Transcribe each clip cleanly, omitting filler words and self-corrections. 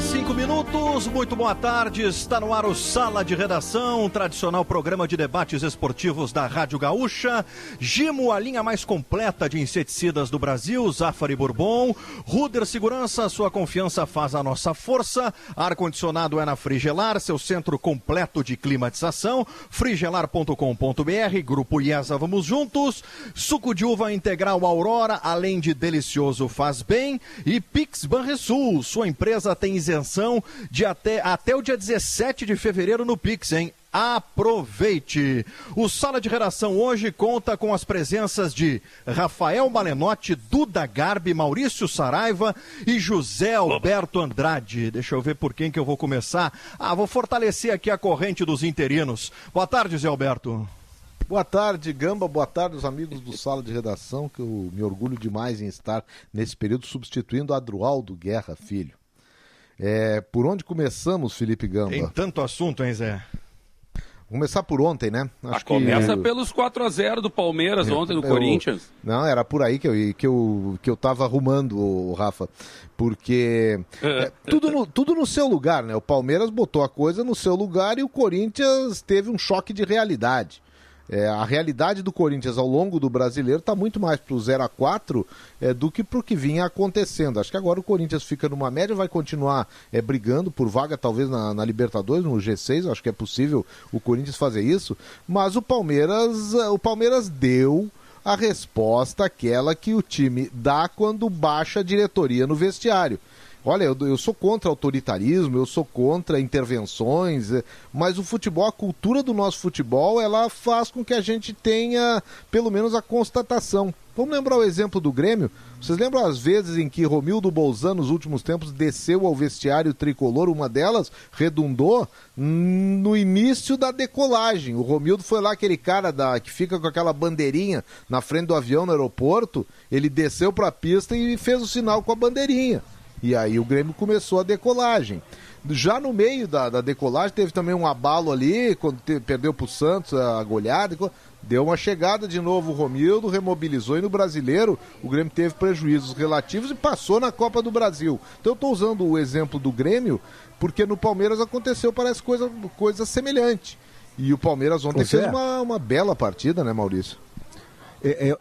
5 minutos, muito boa tarde, está no ar o Sala de Redação, tradicional programa de debates esportivos da Rádio Gaúcha. Gimo, a linha mais completa de inseticidas do Brasil, Zafari Bourbon. Ruder Segurança, sua confiança faz a nossa força. Ar-condicionado é na Frigelar, seu centro completo de climatização. frigelar.com.br, Grupo IESA, vamos juntos. Suco de uva integral Aurora, além de delicioso, faz bem. E Pix Banrisul, sua empresa tem isenção de até o dia 17 de fevereiro no Pix, hein? Aproveite! O Sala de Redação hoje conta com as presenças de Rafael Malenotti, Duda Garbi, Maurício Saraiva e José Alberto Andrade. Deixa eu ver por quem que eu vou começar. Vou fortalecer aqui a corrente dos interinos. Boa tarde, Zé Alberto. Boa tarde, Gamba. Boa tarde, os amigos do Sala de Redação, que eu me orgulho demais em estar nesse período substituindo Adroaldo Guerra Filho. Por onde começamos, Felipe Gamba? Tem tanto assunto, hein, Zé? Vou começar por ontem, né? Começa pelos 4-0 do Palmeiras ontem no Corinthians. Não, era por aí que eu tava arrumando, Rafa. Porque tudo no seu lugar, né? O Palmeiras botou a coisa no seu lugar e o Corinthians teve um choque de realidade. A realidade do Corinthians ao longo do Brasileiro está muito mais para o 0-4 do que para o que vinha acontecendo. Acho que agora o Corinthians fica numa média, vai continuar brigando por vaga talvez na Libertadores, no G6, acho que é possível o Corinthians fazer isso, mas o Palmeiras deu a resposta aquela que o time dá quando baixa a diretoria no vestiário. Olha, eu sou contra autoritarismo, eu sou contra intervenções, mas o futebol, a cultura do nosso futebol, ela faz com que a gente tenha, pelo menos, a constatação. Vamos lembrar o exemplo do Grêmio? Vocês lembram as vezes em que Romildo Bolzan, nos últimos tempos, desceu ao vestiário tricolor? Uma delas redundou no início da decolagem. O Romildo foi lá, aquele cara que fica com aquela bandeirinha na frente do avião no aeroporto, ele desceu para a pista e fez o sinal com a bandeirinha. E aí o Grêmio começou a decolagem. Já no meio da decolagem teve também um abalo ali, quando perdeu para o Santos a goleada, deu uma chegada de novo o Romildo, remobilizou, e no Brasileiro o Grêmio teve prejuízos relativos e passou na Copa do Brasil. Então eu estou usando o exemplo do Grêmio porque no Palmeiras aconteceu, parece coisa semelhante. E o Palmeiras ontem fez uma bela partida, né, Maurício?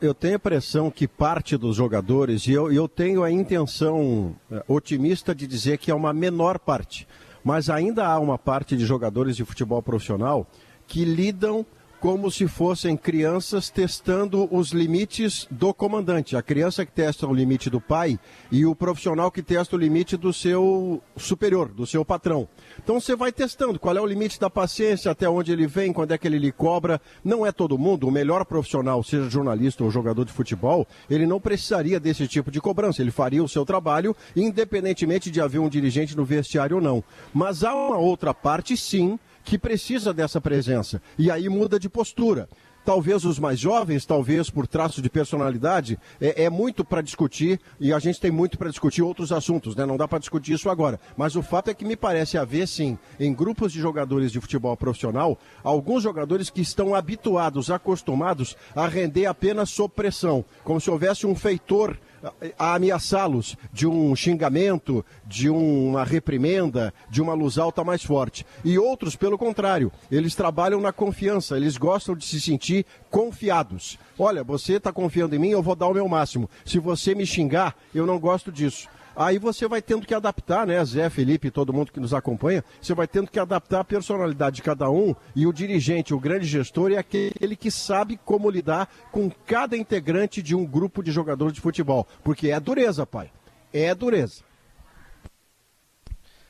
Eu tenho a impressão que parte dos jogadores, e eu tenho a intenção otimista de dizer que é uma menor parte, mas ainda há uma parte de jogadores de futebol profissional que lidam como se fossem crianças testando os limites do comandante. A criança que testa o limite do pai e o profissional que testa o limite do seu superior, do seu patrão. Então você vai testando qual é o limite da paciência, até onde ele vem, quando é que ele lhe cobra. Não é todo mundo, o melhor profissional, seja jornalista ou jogador de futebol, ele não precisaria desse tipo de cobrança. Ele faria o seu trabalho, independentemente de haver um dirigente no vestiário ou não. Mas há uma outra parte, sim, que precisa dessa presença, e aí muda de postura. Talvez os mais jovens, talvez por traço de personalidade, é muito para discutir, e a gente tem muito para discutir outros assuntos, né? Não dá para discutir isso agora. Mas o fato é que me parece haver, sim, em grupos de jogadores de futebol profissional, alguns jogadores que estão habituados, acostumados a render apenas sob pressão, como se houvesse um feitor a ameaçá-los de um xingamento, de uma reprimenda, de uma luz alta mais forte. E outros, pelo contrário, eles trabalham na confiança, eles gostam de se sentir confiados. Olha, você está confiando em mim, eu vou dar o meu máximo. Se você me xingar, eu não gosto disso. Aí você vai tendo que adaptar, né, Zé, Felipe, todo mundo que nos acompanha, você vai tendo que adaptar a personalidade de cada um, e o dirigente, o grande gestor, é aquele que sabe como lidar com cada integrante de um grupo de jogadores de futebol. Porque é dureza, pai. É dureza.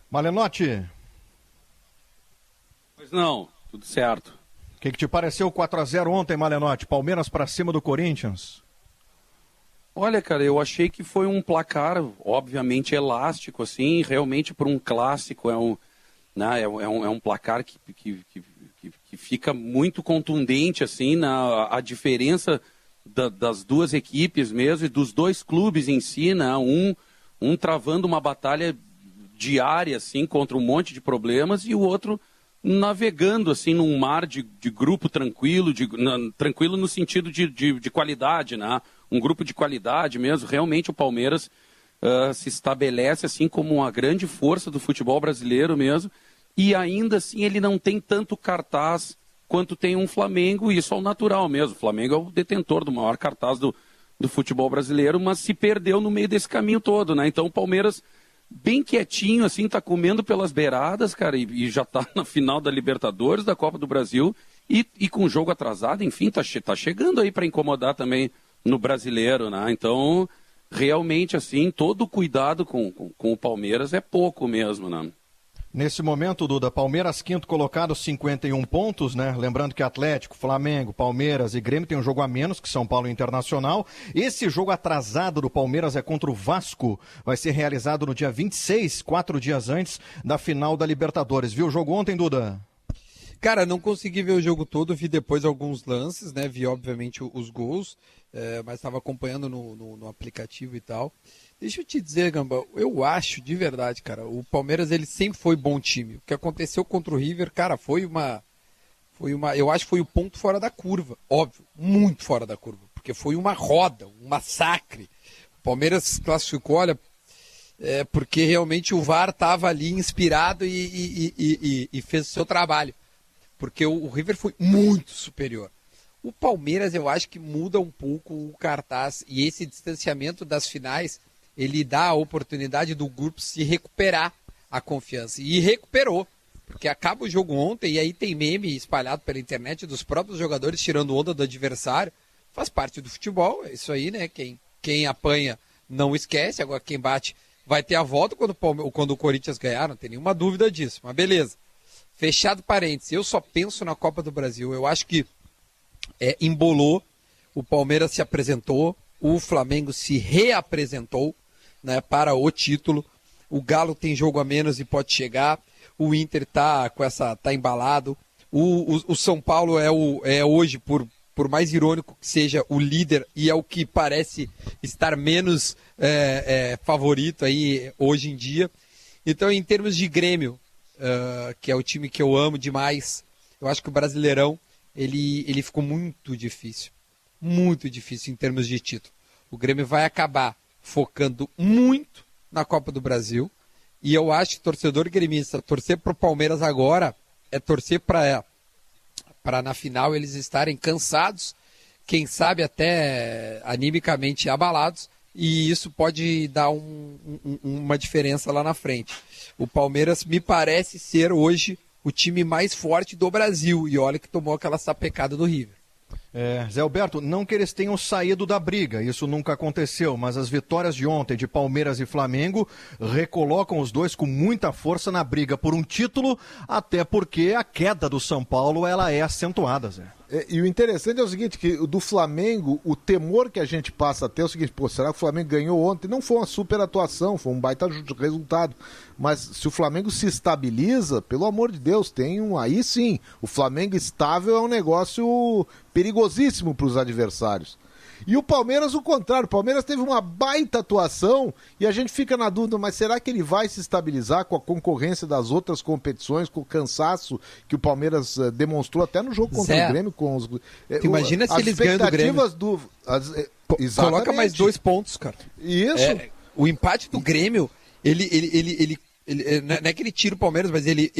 Malenotti. Pois não, tudo certo. O que te pareceu o 4-0 ontem, Malenotti? Palmeiras para cima do Corinthians? Olha, cara, eu achei que foi um placar, obviamente, elástico, assim, realmente por um clássico, é um placar que fica muito contundente, assim, a diferença das duas equipes mesmo, e dos dois clubes em si, né, um travando uma batalha diária, assim, contra um monte de problemas, e o outro navegando, assim, num mar de grupo tranquilo, tranquilo no sentido de qualidade, né? Um grupo de qualidade mesmo. Realmente o Palmeiras se estabelece assim como uma grande força do futebol brasileiro mesmo, e ainda assim ele não tem tanto cartaz quanto tem um Flamengo, e isso é o natural mesmo. O Flamengo é o detentor do maior cartaz do futebol brasileiro, mas se perdeu no meio desse caminho todo, né? Então o Palmeiras, bem quietinho, assim, tá comendo pelas beiradas, cara, e já tá na final da Libertadores, da Copa do Brasil, e com o jogo atrasado, enfim, tá chegando aí para incomodar também no brasileiro, né? Então, realmente, assim, todo cuidado com o Palmeiras é pouco mesmo, né? Nesse momento, Duda, Palmeiras quinto colocado, 51 pontos, né? Lembrando que Atlético, Flamengo, Palmeiras e Grêmio tem um jogo a menos que São Paulo e Internacional. Esse jogo atrasado do Palmeiras é contra o Vasco. Vai ser realizado no dia 26, 4 dias antes da final da Libertadores. Viu o jogo ontem, Duda? Cara, não consegui ver o jogo todo, vi depois alguns lances, né? Vi, obviamente, os gols, mas estava acompanhando no aplicativo e tal. Deixa eu te dizer, Gamba, eu acho, de verdade, cara, o Palmeiras ele sempre foi bom time. O que aconteceu contra o River, cara, eu acho que foi o ponto fora da curva, óbvio, muito fora da curva, porque foi uma roda, um massacre. O Palmeiras classificou, olha, porque realmente o VAR estava ali inspirado e fez o seu trabalho, porque o River foi muito superior. O Palmeiras, eu acho que muda um pouco o cartaz, e esse distanciamento das finais ele dá a oportunidade do grupo se recuperar a confiança. E recuperou, porque acaba o jogo ontem e aí tem meme espalhado pela internet dos próprios jogadores tirando onda do adversário. Faz parte do futebol, é isso aí, né? Quem apanha não esquece, agora quem bate vai ter a volta quando o Corinthians ganhar, não tem nenhuma dúvida disso, mas beleza. Fechado parênteses, eu só penso na Copa do Brasil, eu acho que embolou, o Palmeiras se apresentou, o Flamengo se reapresentou, né, para o título. O Galo tem jogo a menos e pode chegar. O Inter tá embalado. O São Paulo é hoje, por mais irônico que seja, o líder e é o que parece estar menos favorito aí hoje em dia. Então, em termos de Grêmio, que é o time que eu amo demais, eu acho que o Brasileirão ele ficou muito difícil em termos de título. O Grêmio vai acabar focando muito na Copa do Brasil, e eu acho que torcedor gremista torcer para o Palmeiras agora é torcer para na final eles estarem cansados, quem sabe até animicamente abalados, e isso pode dar uma diferença lá na frente. O Palmeiras me parece ser hoje o time mais forte do Brasil, e olha que tomou aquela sapecada do River. Zé Alberto, não que eles tenham saído da briga, isso nunca aconteceu, mas as vitórias de ontem de Palmeiras e Flamengo recolocam os dois com muita força na briga por um título, até porque a queda do São Paulo ela é acentuada, Zé. E o interessante é o seguinte, que do Flamengo, o temor que a gente passa até é o seguinte, será que o Flamengo ganhou ontem? Não foi uma super atuação, foi um baita resultado. Mas se o Flamengo se estabiliza, pelo amor de Deus, aí sim, o Flamengo estável é um negócio perigosíssimo para os adversários. E o Palmeiras, o contrário, o Palmeiras teve uma baita atuação e a gente fica na dúvida, mas será que ele vai se estabilizar com a concorrência das outras competições, com o cansaço que o Palmeiras demonstrou até no jogo contra o Grêmio? Imagina se eles ganham do Grêmio. Coloca mais 2 pontos, cara. Isso. O empate do Grêmio, ele não é que ele tira o Palmeiras, mas ele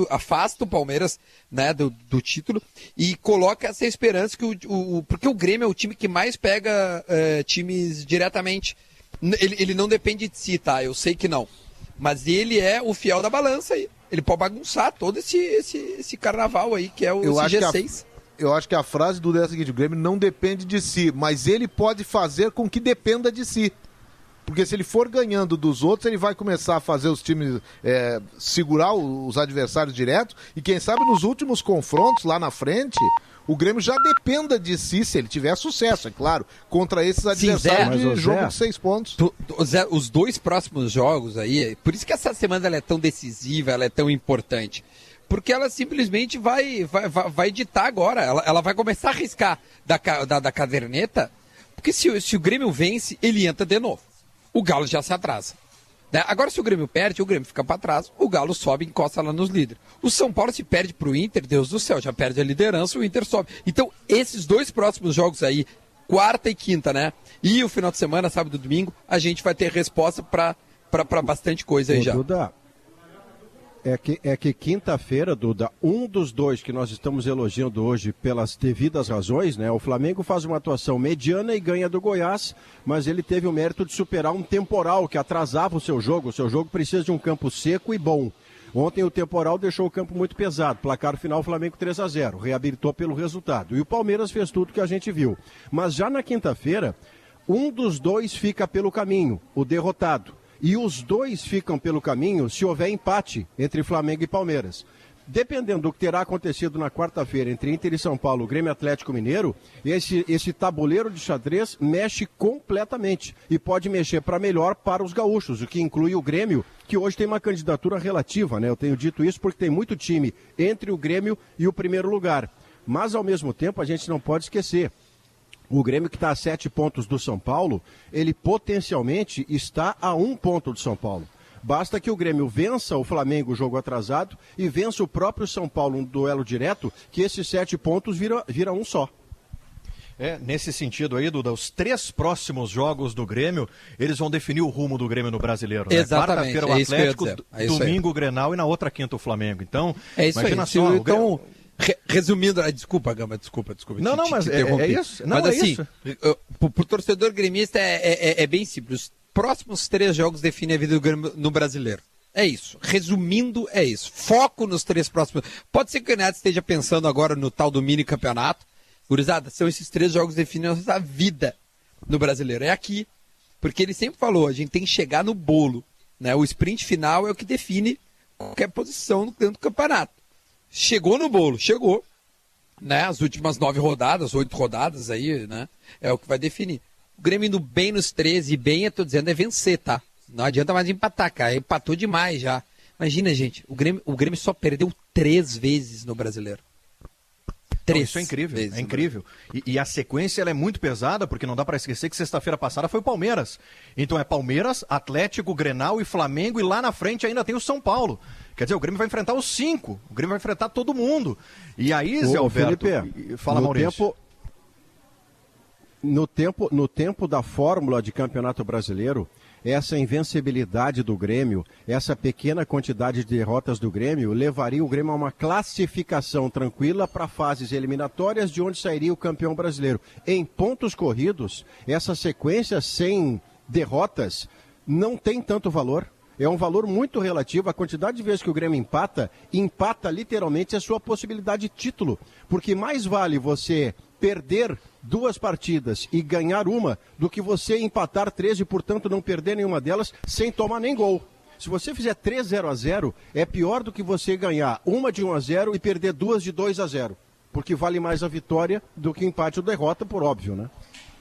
afasta o Palmeiras, né, do título e coloca essa esperança porque o Grêmio é o time que mais pega times diretamente. Ele não depende de si, tá? Eu sei que não. Mas ele é o fiel da balança aí. Ele pode bagunçar todo esse carnaval aí, que é o G6. Eu acho que a frase do é a seguinte: o Grêmio não depende de si, mas ele pode fazer com que dependa de si. Porque se ele for ganhando dos outros, ele vai começar a fazer os times segurar os adversários direto. E quem sabe nos últimos confrontos lá na frente, o Grêmio já dependa de si, se ele tiver sucesso, é claro, contra esses adversários de jogo de 6 pontos. Os 2 próximos jogos aí, por isso que essa semana ela é tão decisiva, ela é tão importante. Porque ela simplesmente vai ditar agora, ela vai começar a arriscar da caderneta, porque se o Grêmio vence, ele entra de novo. O Galo já se atrasa. Né? Agora, se o Grêmio perde, o Grêmio fica para trás, o Galo sobe e encosta lá nos líderes. O São Paulo se perde para o Inter, Deus do céu, já perde a liderança, o Inter sobe. Então, esses 2 próximos jogos aí, quarta e quinta, né? E o final de semana, sábado e domingo, a gente vai ter resposta para bastante coisa aí já. Duda, é que quinta-feira, Duda, um dos dois que nós estamos elogiando hoje pelas devidas razões, né? O Flamengo faz uma atuação mediana e ganha do Goiás, mas ele teve o mérito de superar um temporal que atrasava o seu jogo. O seu jogo precisa de um campo seco e bom. Ontem o temporal deixou o campo muito pesado. Placar final, Flamengo 3-0. Reabilitou pelo resultado. E o Palmeiras fez tudo que a gente viu. Mas já na quinta-feira, um dos dois fica pelo caminho, o derrotado. E os dois ficam pelo caminho se houver empate entre Flamengo e Palmeiras. Dependendo do que terá acontecido na quarta-feira entre Inter e São Paulo, Grêmio Atlético Mineiro, esse tabuleiro de xadrez mexe completamente e pode mexer para melhor para os gaúchos, o que inclui o Grêmio, que hoje tem uma candidatura relativa, né? Eu tenho dito isso porque tem muito time entre o Grêmio e o primeiro lugar. Mas, ao mesmo tempo, a gente não pode esquecer. O Grêmio, que está a 7 pontos do São Paulo, ele potencialmente está a 1 ponto do São Paulo. Basta que o Grêmio vença o Flamengo, jogo atrasado, e vença o próprio São Paulo, um duelo direto, que esses 7 pontos vira um só. Nesse sentido aí, Duda, os 3 próximos jogos do Grêmio, eles vão definir o rumo do Grêmio no Brasileiro. Né? Exatamente. Quarta-feira o Atlético, domingo o Grenal e na outra quinta o Flamengo. Então, imagina só. Então, resumindo, desculpa, Gamba, desculpa. Não, mas é isso. Não, mas é assim, isso. Pro torcedor gremista é bem simples. Os próximos 3 jogos definem a vida do Grêmio no Brasileiro. É isso. Resumindo, é isso. Foco nos 3 próximos. Pode ser que o Renato esteja pensando agora no tal do mini campeonato. Gurizada, são esses 3 jogos que definem a nossa vida no Brasileiro. É aqui. Porque ele sempre falou, a gente tem que chegar no bolo. Né? O sprint final é o que define qualquer posição dentro do campeonato. Chegou no bolo, chegou. Né? As últimas 9 rodadas, 8 rodadas aí, né? É o que vai definir. O Grêmio indo bem nos 13, e bem, eu tô dizendo, é vencer, tá? Não adianta mais empatar, cara. Empatou demais já. Imagina, gente, o Grêmio só perdeu 3 vezes no Brasileiro. 3 isso é incrível, é incrível. E a sequência ela é muito pesada, porque não dá para esquecer que sexta-feira passada foi o Palmeiras. Então é Palmeiras, Atlético, Grenal e Flamengo, e lá na frente ainda tem o São Paulo. Quer dizer, o Grêmio vai enfrentar os 5. O Grêmio vai enfrentar todo mundo. E aí, Zé Alberto, Felipe, fala, Maurício. No tempo da fórmula de Campeonato Brasileiro, essa invencibilidade do Grêmio, essa pequena quantidade de derrotas do Grêmio, levaria o Grêmio a uma classificação tranquila para fases eliminatórias de onde sairia o campeão brasileiro. Em pontos corridos, essa sequência sem derrotas não tem tanto valor. É um valor muito relativo. A quantidade de vezes que o Grêmio empata literalmente a sua possibilidade de título. Porque mais vale você perder 2 partidas e ganhar uma do que você empatar 3 e, portanto, não perder nenhuma delas sem tomar nem gol. Se você fizer 3-0-0, é pior do que você ganhar uma de 1-0 e perder 2 de 2-0. Porque vale mais a vitória do que empate ou derrota, por óbvio, né?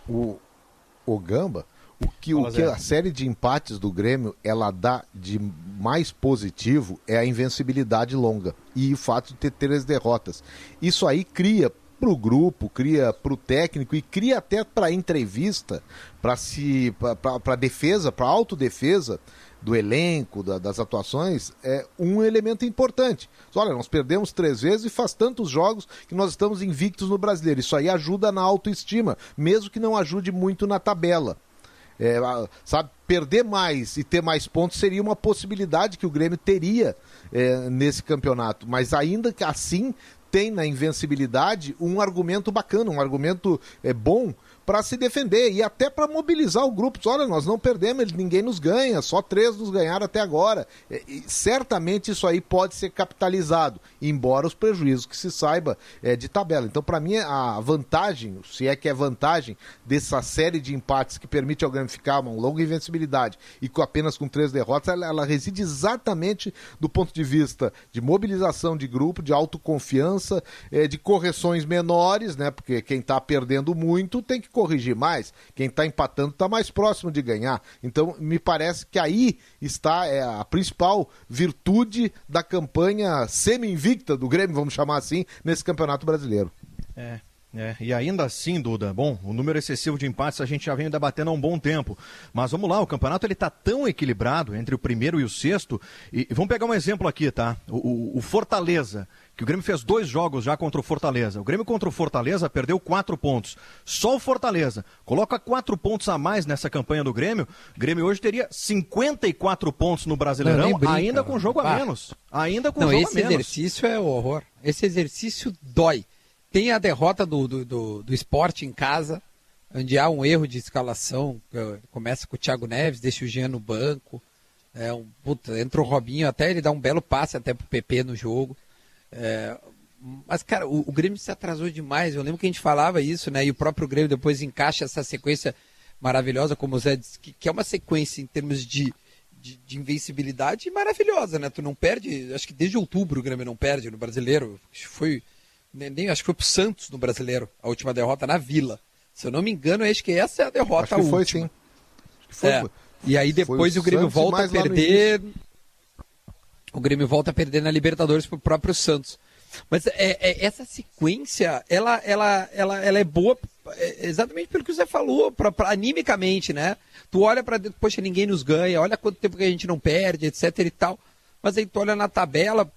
O Gamba... O que a série de empates do Grêmio ela dá de mais positivo é a invencibilidade longa e o fato de ter 3 derrotas. Isso aí cria para o grupo, cria para o técnico e cria até para a entrevista, para defesa, para a autodefesa do elenco, das atuações, é um elemento importante. Olha, nós perdemos 3 vezes e faz tantos jogos que nós estamos invictos no Brasileiro. Isso aí ajuda na autoestima, mesmo que não ajude muito na tabela. Perder mais e ter mais pontos seria uma possibilidade que o Grêmio teria nesse campeonato, mas ainda que assim tem na invencibilidade um argumento bacana, um argumento bom para se defender e até para mobilizar o grupo. Olha, nós não perdemos, ninguém nos ganha, só 3 nos ganharam até agora. E certamente isso aí pode ser capitalizado, embora os prejuízos que se saiba de tabela. Então, para mim, a vantagem, se é que é vantagem, dessa série de empates que permite ao Grêmio ficar uma longa invencibilidade e apenas com 3 derrotas, ela reside exatamente do ponto de vista de mobilização de grupo, de autoconfiança, de correções menores, né? Porque quem está perdendo muito tem que corrigir mais, quem está empatando está mais próximo de ganhar. Então, me parece que aí está a principal virtude da campanha semi-invicta do Grêmio, vamos chamar assim, nesse Campeonato Brasileiro. E ainda assim, Duda, bom, o número excessivo de empates a gente já vem debatendo há um bom tempo, mas vamos lá, o campeonato ele tá tão equilibrado entre o primeiro e o sexto, e vamos pegar um exemplo aqui, tá? O Fortaleza, que o Grêmio fez 2 jogos já contra o Fortaleza. O Grêmio contra o Fortaleza perdeu 4 pontos. Só o Fortaleza coloca 4 pontos a mais nessa campanha do Grêmio. O Grêmio hoje teria 54 pontos no Brasileirão, ainda com jogo a menos. Ainda com jogo a menos. Esse exercício é horror. Esse exercício dói. Tem a derrota do Sport em casa, onde há um erro de escalação. Começa com o Thiago Neves, deixa o Jean no banco. Entra o Robinho, até ele dá um belo passe até pro PP no jogo. Mas, cara, o Grêmio se atrasou demais. Eu lembro que a gente falava isso, né? E o próprio Grêmio depois encaixa essa sequência maravilhosa, como o Zé disse, que é uma sequência em termos de invencibilidade maravilhosa, né? Tu não perde, acho que desde outubro o Grêmio não perde no Brasileiro. Acho que foi pro Santos no Brasileiro, a última derrota na Vila. Se eu não me engano, acho que essa é a derrota acho que foi, última. Sim. Foi. E aí depois o Grêmio volta a perder. O Grêmio volta a perder na Libertadores pro próprio Santos. Mas essa sequência, ela é boa exatamente pelo que o Zé falou, animicamente, né? Tu olha pra dentro, poxa, ninguém nos ganha, olha quanto tempo que a gente não perde, etc e tal. Mas aí tu olha na tabela,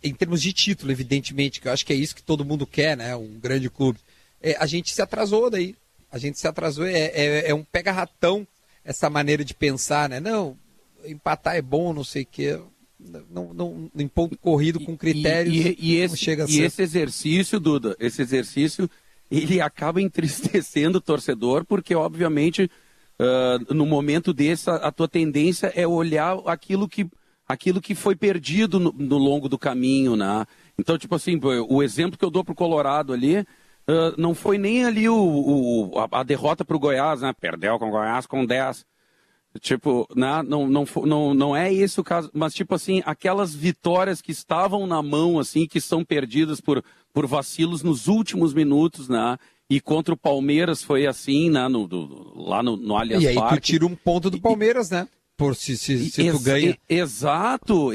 em termos de título, evidentemente, que eu acho que é isso que todo mundo quer, né? Um grande clube. A gente se atrasou daí. A gente se atrasou, é um pega-ratão essa maneira de pensar, né? Não, empatar é bom, não sei o quê. Não, em ponto corrido com critérios não chega a ser. E esse exercício, Duda, ele acaba entristecendo o torcedor, porque obviamente no momento desse a tua tendência é olhar aquilo que foi perdido no longo do caminho, né? Então, tipo assim, o exemplo que eu dou pro Colorado ali, não foi nem ali a derrota pro Goiás, né? Perdeu com o Goiás com 10. Tipo, né? Não é esse o caso, mas tipo assim, aquelas vitórias que estavam na mão, assim, que são perdidas por vacilos nos últimos minutos, né? E contra o Palmeiras foi assim, né? Lá no Allianz Parque. E aí tu tira um ponto do Palmeiras, né? Por se tu ganha. Exato,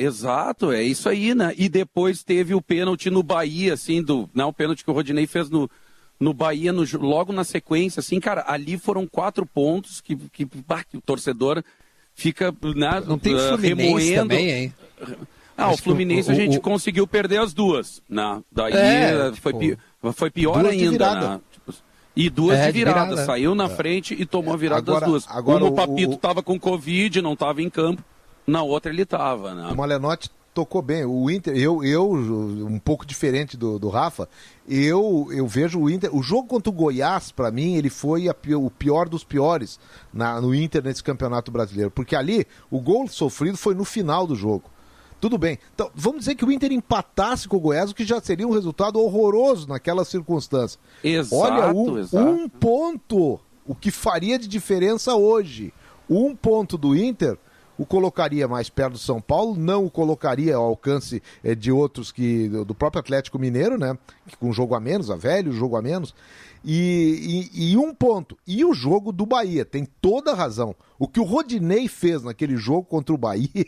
é isso aí, né? E depois teve o pênalti no Bahia, assim, o pênalti que o Rodinei fez no Bahia, logo na sequência, assim, cara, ali foram 4 pontos que o torcedor fica, né, não tem o Fluminense remoendo. Também, hein? O Fluminense a gente conseguiu perder as duas, né? Daí foi pior ainda, né? E duas de virada. Saiu na frente e tomou a virada das duas. Uma o Papito estava com Covid, não estava em campo, na outra ele estava, né? O Malenotti tocou bem. O Inter, eu um pouco diferente do Rafa, eu vejo o Inter, o jogo contra o Goiás, para mim, ele foi o pior dos piores no Inter nesse Campeonato Brasileiro, porque ali o gol sofrido foi no final do jogo. Tudo bem. Então, vamos dizer que o Inter empatasse com o Goiás, o que já seria um resultado horroroso naquela circunstância. Exato, olha, um ponto, o que faria de diferença hoje. 1 ponto do Inter o colocaria mais perto do São Paulo, não o colocaria ao alcance de outros do próprio Atlético Mineiro, né? Com jogo a menos, jogo a menos. E 1 ponto. E o jogo do Bahia, tem toda a razão. O que o Rodinei fez naquele jogo contra o Bahia,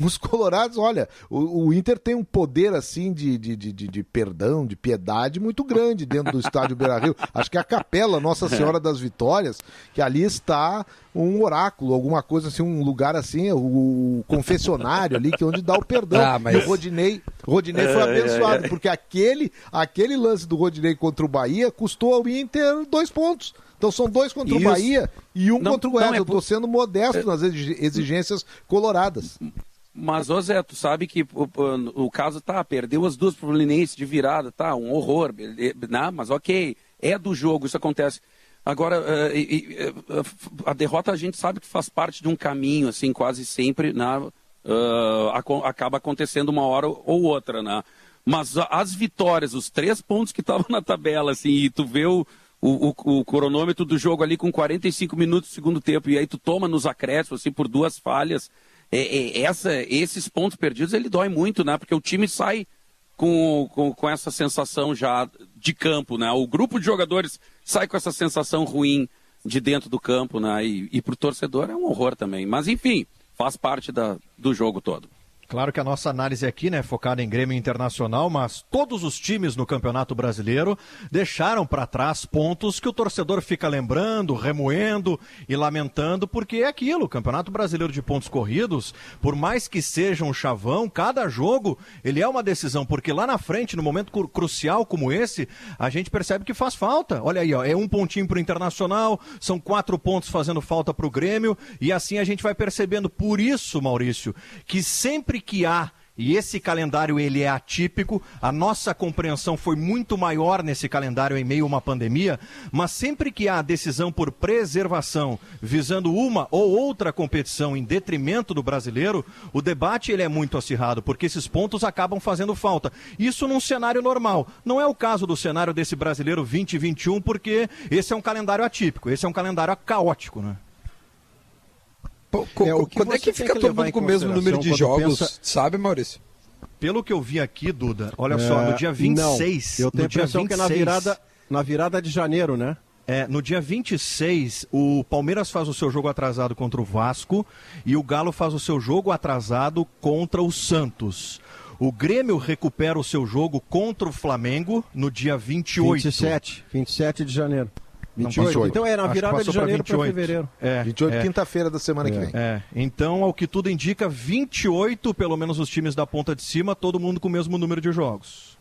os colorados, olha, o Inter tem um poder assim de perdão, de piedade muito grande dentro do estádio Beira-Rio. Acho que a Capela Nossa Senhora das Vitórias, que ali está um oráculo, alguma coisa assim, um lugar assim, o confessionário ali, que é onde dá o perdão. E o Rodinei foi abençoado, porque aquele lance do Rodinei contra o Bahia custou ao Inter 2 pontos. Então são 2 contra o Bahia e 1 contra o Goiás. Eu estou sendo modesto nas exigências coloradas. Mas, ô Zé, tu sabe que o caso perdeu as duas pro Fluminense de virada, um horror, mas ok, é do jogo, isso acontece. Agora, a derrota a gente sabe que faz parte de um caminho, assim, quase sempre, acaba acontecendo uma hora ou outra, né? Mas as vitórias, os 3 pontos que estavam na tabela, assim, e tu vê o cronômetro do jogo ali com 45 minutos do segundo tempo, e aí tu toma nos acréscimos, assim, por 2 falhas, esses pontos perdidos, ele dói muito, né? Porque o time sai com essa sensação já de campo, né? O grupo de jogadores sai com essa sensação ruim de dentro do campo, né? E pro torcedor é um horror também. Mas, enfim, faz parte do jogo todo. Claro que a nossa análise aqui, né, focada em Grêmio Internacional, mas todos os times no Campeonato Brasileiro deixaram para trás pontos que o torcedor fica lembrando, remoendo e lamentando, porque é aquilo, o Campeonato Brasileiro de pontos corridos, por mais que seja um chavão, cada jogo ele é uma decisão, porque lá na frente, no momento crucial como esse, a gente percebe que faz falta. Olha aí, ó, é um pontinho para o Internacional, são 4 pontos fazendo falta para o Grêmio, e assim a gente vai percebendo. Por isso, Maurício, que sempre que há, e esse calendário ele é atípico, a nossa compreensão foi muito maior nesse calendário em meio a uma pandemia, mas sempre que há decisão por preservação, visando uma ou outra competição em detrimento do brasileiro, o debate ele é muito acirrado, porque esses pontos acabam fazendo falta. Isso num cenário normal. Não é o caso do cenário desse brasileiro 2021, porque esse é um calendário atípico, esse é um calendário caótico, né? Quando é que fica todo mundo com o mesmo número de jogos, sabe, Maurício? Pelo que eu vi aqui, Duda, olha só, no dia 26... Não, eu tenho a impressão que é na virada de janeiro, né? No dia 26, o Palmeiras faz o seu jogo atrasado contra o Vasco e o Galo faz o seu jogo atrasado contra o Santos. O Grêmio recupera o seu jogo contra o Flamengo no dia 28. 27 de janeiro. 28. Então é na virada de janeiro para fevereiro. 28, quinta-feira da semana que vem. Então, ao que tudo indica, 28, pelo menos os times da ponta de cima, todo mundo com o mesmo número de jogos.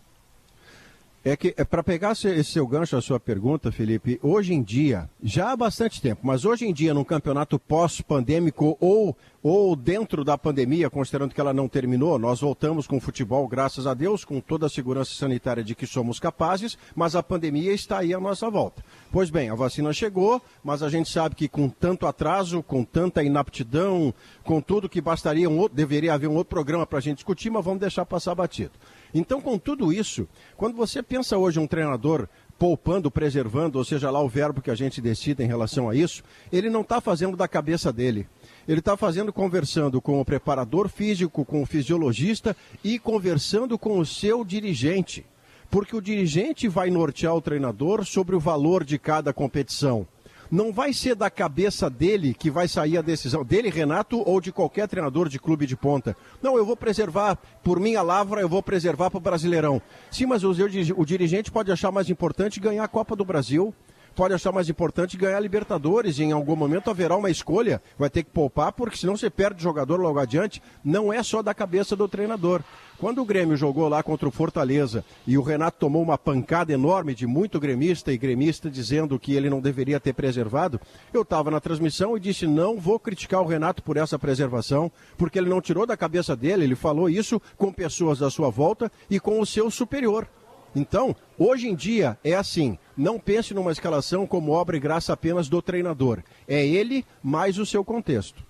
Para pegar esse seu gancho, a sua pergunta, Felipe, hoje em dia, já há bastante tempo, mas hoje em dia, num campeonato pós-pandêmico ou dentro da pandemia, considerando que ela não terminou, nós voltamos com o futebol, graças a Deus, com toda a segurança sanitária de que somos capazes, mas a pandemia está aí à nossa volta. Pois bem, a vacina chegou, mas a gente sabe que com tanto atraso, com tanta inaptidão, com tudo que bastaria, deveria haver um outro programa para a gente discutir, mas vamos deixar passar batido. Então, com tudo isso, quando você pensa hoje um treinador poupando, preservando, ou seja lá o verbo que a gente decida em relação a isso, ele não está fazendo da cabeça dele. Ele está fazendo conversando com o preparador físico, com o fisiologista e conversando com o seu dirigente. Porque o dirigente vai nortear o treinador sobre o valor de cada competição. Não vai ser da cabeça dele que vai sair a decisão, dele, Renato, ou de qualquer treinador de clube de ponta. Não, eu vou preservar, por minha lavra, eu vou preservar para o Brasileirão. Sim, mas o dirigente pode achar mais importante ganhar a Copa do Brasil, pode achar mais importante ganhar a Libertadores, e em algum momento haverá uma escolha, vai ter que poupar, porque senão você perde o jogador logo adiante. Não é só da cabeça do treinador. Quando o Grêmio jogou lá contra o Fortaleza e o Renato tomou uma pancada enorme de muito gremista e gremista dizendo que ele não deveria ter preservado, eu estava na transmissão e disse: não vou criticar o Renato por essa preservação, porque ele não tirou da cabeça dele, ele falou isso com pessoas da sua volta e com o seu superior. Então, hoje em dia é assim, não pense numa escalação como obra e graça apenas do treinador, é ele mais o seu contexto.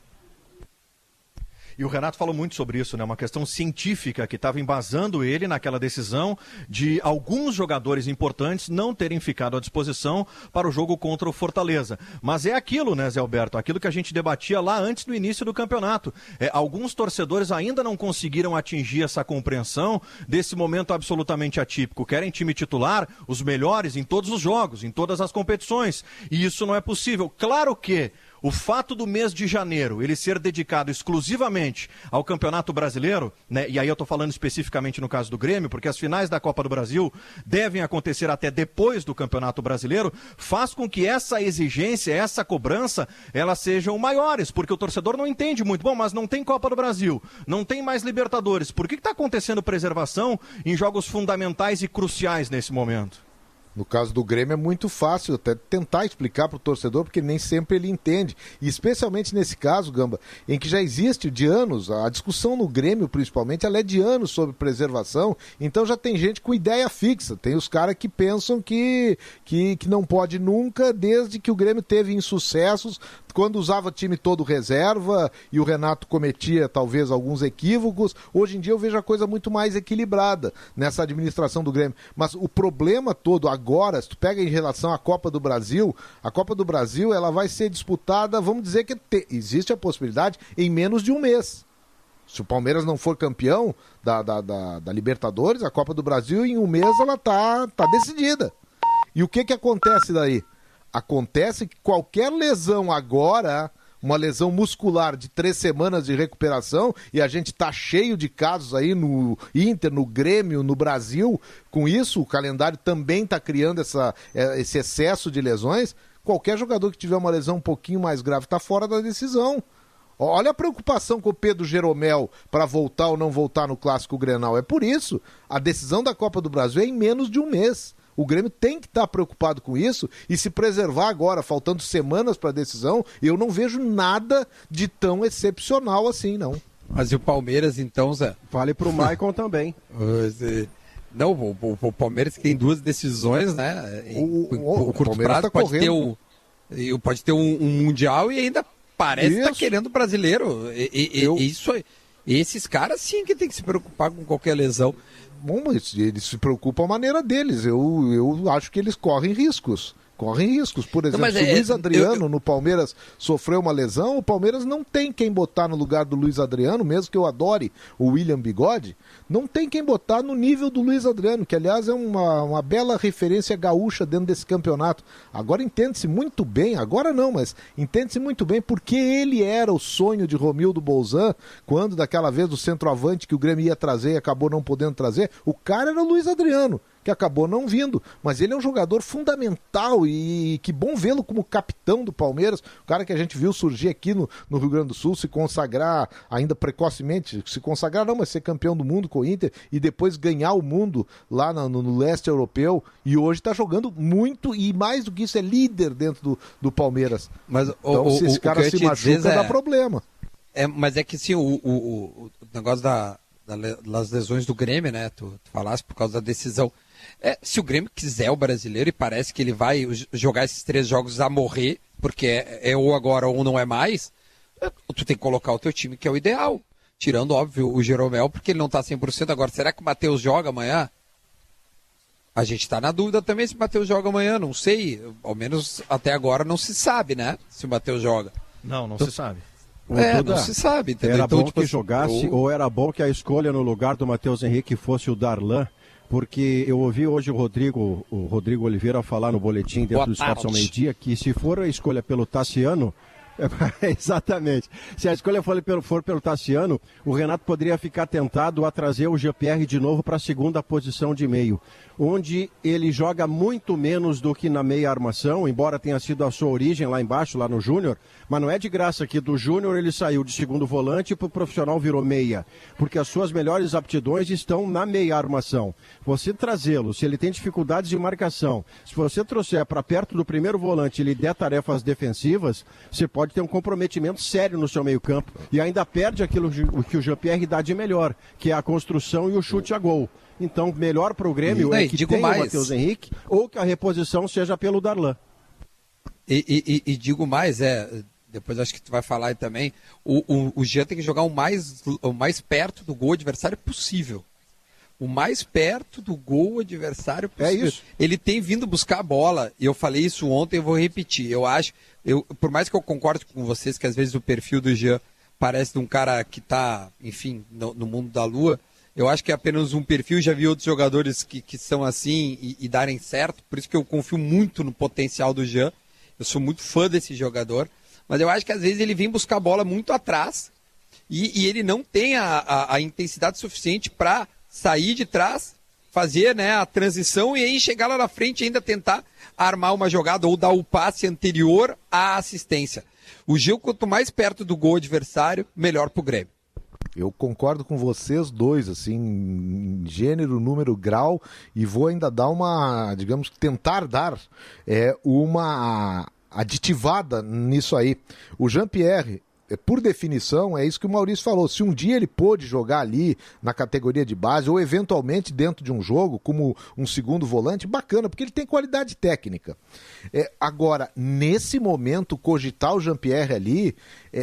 E o Renato falou muito sobre isso, né? Uma questão científica que estava embasando ele naquela decisão de alguns jogadores importantes não terem ficado à disposição para o jogo contra o Fortaleza. Mas é aquilo, né, Zé Alberto? Aquilo que a gente debatia lá antes do início do campeonato. Alguns torcedores ainda não conseguiram atingir essa compreensão desse momento absolutamente atípico. Querem time titular, os melhores em todos os jogos, em todas as competições. E isso não é possível. Claro que o fato do mês de janeiro ele ser dedicado exclusivamente ao Campeonato Brasileiro, né, e aí eu estou falando especificamente no caso do Grêmio, porque as finais da Copa do Brasil devem acontecer até depois do Campeonato Brasileiro, faz com que essa exigência, essa cobrança, elas sejam maiores, porque o torcedor não entende muito. Bom, mas não tem Copa do Brasil, não tem mais Libertadores. Por que está acontecendo preservação em jogos fundamentais e cruciais nesse momento? No caso do Grêmio é muito fácil até tentar explicar para o torcedor, porque nem sempre ele entende. E especialmente nesse caso, Gamba, em que já existe de anos, a discussão no Grêmio principalmente, ela é de anos sobre preservação, então já tem gente com ideia fixa. Tem os caras que pensam que não pode nunca, desde que o Grêmio teve insucessos, quando usava time todo reserva e o Renato cometia talvez alguns equívocos. Hoje em dia eu vejo a coisa muito mais equilibrada nessa administração do Grêmio. Mas o problema todo agora, se tu pega em relação à Copa do Brasil, a Copa do Brasil ela vai ser disputada, vamos dizer que existe a possibilidade, em menos de um mês. Se o Palmeiras não for campeão da Libertadores, a Copa do Brasil em um mês ela tá decidida. E o que acontece daí? Acontece que qualquer lesão agora, uma lesão muscular de 3 semanas de recuperação, e a gente tá cheio de casos aí no Inter, no Grêmio, no Brasil, com isso o calendário também tá criando esse excesso de lesões. Qualquer jogador que tiver uma lesão um pouquinho mais grave tá fora da decisão. Olha a preocupação com o Pedro Jeromel para voltar ou não voltar no Clássico Grenal. É por isso, a decisão da Copa do Brasil é em menos de um mês. O Grêmio tem que estar preocupado com isso e se preservar agora, faltando semanas para a decisão. Eu não vejo nada de tão excepcional assim, não. Mas e o Palmeiras, então, Zé? Vale para o Maicon também. Não, o Palmeiras tem 2 decisões, né? O curto Palmeiras prazo pode ter um Mundial e ainda parece estar querendo o brasileiro. Esses caras sim que tem que se preocupar com qualquer lesão. Bom, mas eles se preocupam à maneira deles. Eu acho que eles correm riscos. Por exemplo, se o Luiz Adriano no Palmeiras sofreu uma lesão, o Palmeiras não tem quem botar no lugar do Luiz Adriano, mesmo que eu adore o William Bigode, não tem quem botar no nível do Luiz Adriano, que aliás é uma bela referência gaúcha dentro desse campeonato. Agora entende-se muito bem, agora não, mas entende-se muito bem porque ele era o sonho de Romildo Bolzan, quando daquela vez do centroavante que o Grêmio ia trazer e acabou não podendo trazer, o cara era o Luiz Adriano, que acabou não vindo, mas ele é um jogador fundamental e que bom vê-lo como capitão do Palmeiras, o cara que a gente viu surgir aqui no Rio Grande do Sul, se consagrar ainda precocemente, mas ser campeão do mundo com o Inter e depois ganhar o mundo lá no leste europeu, e hoje está jogando muito e mais do que isso, é líder dentro do Palmeiras. Mas então se esse cara se machuca, dá problema. Mas é que sim, o negócio das lesões do Grêmio, né, tu falaste por causa da decisão. Se o Grêmio quiser o brasileiro, e parece que ele vai jogar esses 3 jogos a morrer, porque é ou agora ou não é mais, tu tem que colocar o teu time, que é o ideal. Tirando, óbvio, o Jeromel, porque ele não está 100%. Agora, será que o Matheus joga amanhã? A gente está na dúvida também se o Matheus joga amanhã, não sei. Ao menos até agora não se sabe, né? Se o Matheus joga. Não se sabe. Não se sabe, entendeu? Era então, bom que jogasse, ou era bom que a escolha no lugar do Matheus Henrique fosse o Darlan, porque eu ouvi hoje o Rodrigo Oliveira falar no boletim dentro do Esporte ao Meio-Dia que se for a escolha pelo Tassiano, exatamente, se a escolha for pelo Tassiano, o Renato poderia ficar tentado a trazer o Jean-Pierre de novo para a segunda posição de meio, onde ele joga muito menos do que na meia armação, embora tenha sido a sua origem lá embaixo, lá no Júnior, mas não é de graça que do Júnior ele saiu de segundo volante e para o profissional virou meia, porque as suas melhores aptidões estão na meia armação. Você trazê-lo, se ele tem dificuldades de marcação, se você trouxer para perto do primeiro volante e ele der tarefas defensivas, você pode ter um comprometimento sério no seu meio campo e ainda perde aquilo que o Jean-Pierre dá de melhor, que é a construção e o chute a gol. Então, melhor para o Grêmio é que tenha o Matheus Henrique ou que a reposição seja pelo Darlan. E digo mais, depois acho que tu vai falar aí também, o Jean tem que jogar o mais perto do gol adversário possível. O mais perto do gol adversário possível. É isso. Ele tem vindo buscar a bola, e eu falei isso ontem, eu vou repetir. Por mais que eu concorde com vocês que às vezes o perfil do Jean parece de um cara que está, enfim, no mundo da lua, eu acho que é apenas um perfil. Já vi outros jogadores que são assim e darem certo, por isso que eu confio muito no potencial do Jean. Eu sou muito fã desse jogador, mas eu acho que às vezes ele vem buscar a bola muito atrás e ele não tem a intensidade suficiente para sair de trás, fazer, né, a transição e aí chegar lá na frente e ainda tentar armar uma jogada ou dar o passe anterior à assistência. O Gil, quanto mais perto do gol adversário, melhor pro Grêmio. Eu concordo com vocês dois, assim, gênero, número, grau, e vou ainda dar tentar dar uma aditivada nisso aí. O Jean-Pierre, por definição, é isso que o Maurício falou. Se um dia ele pôde jogar ali na categoria de base ou eventualmente dentro de um jogo como um segundo volante, bacana, porque ele tem qualidade técnica. Agora, nesse momento, cogitar o Jean-Pierre ali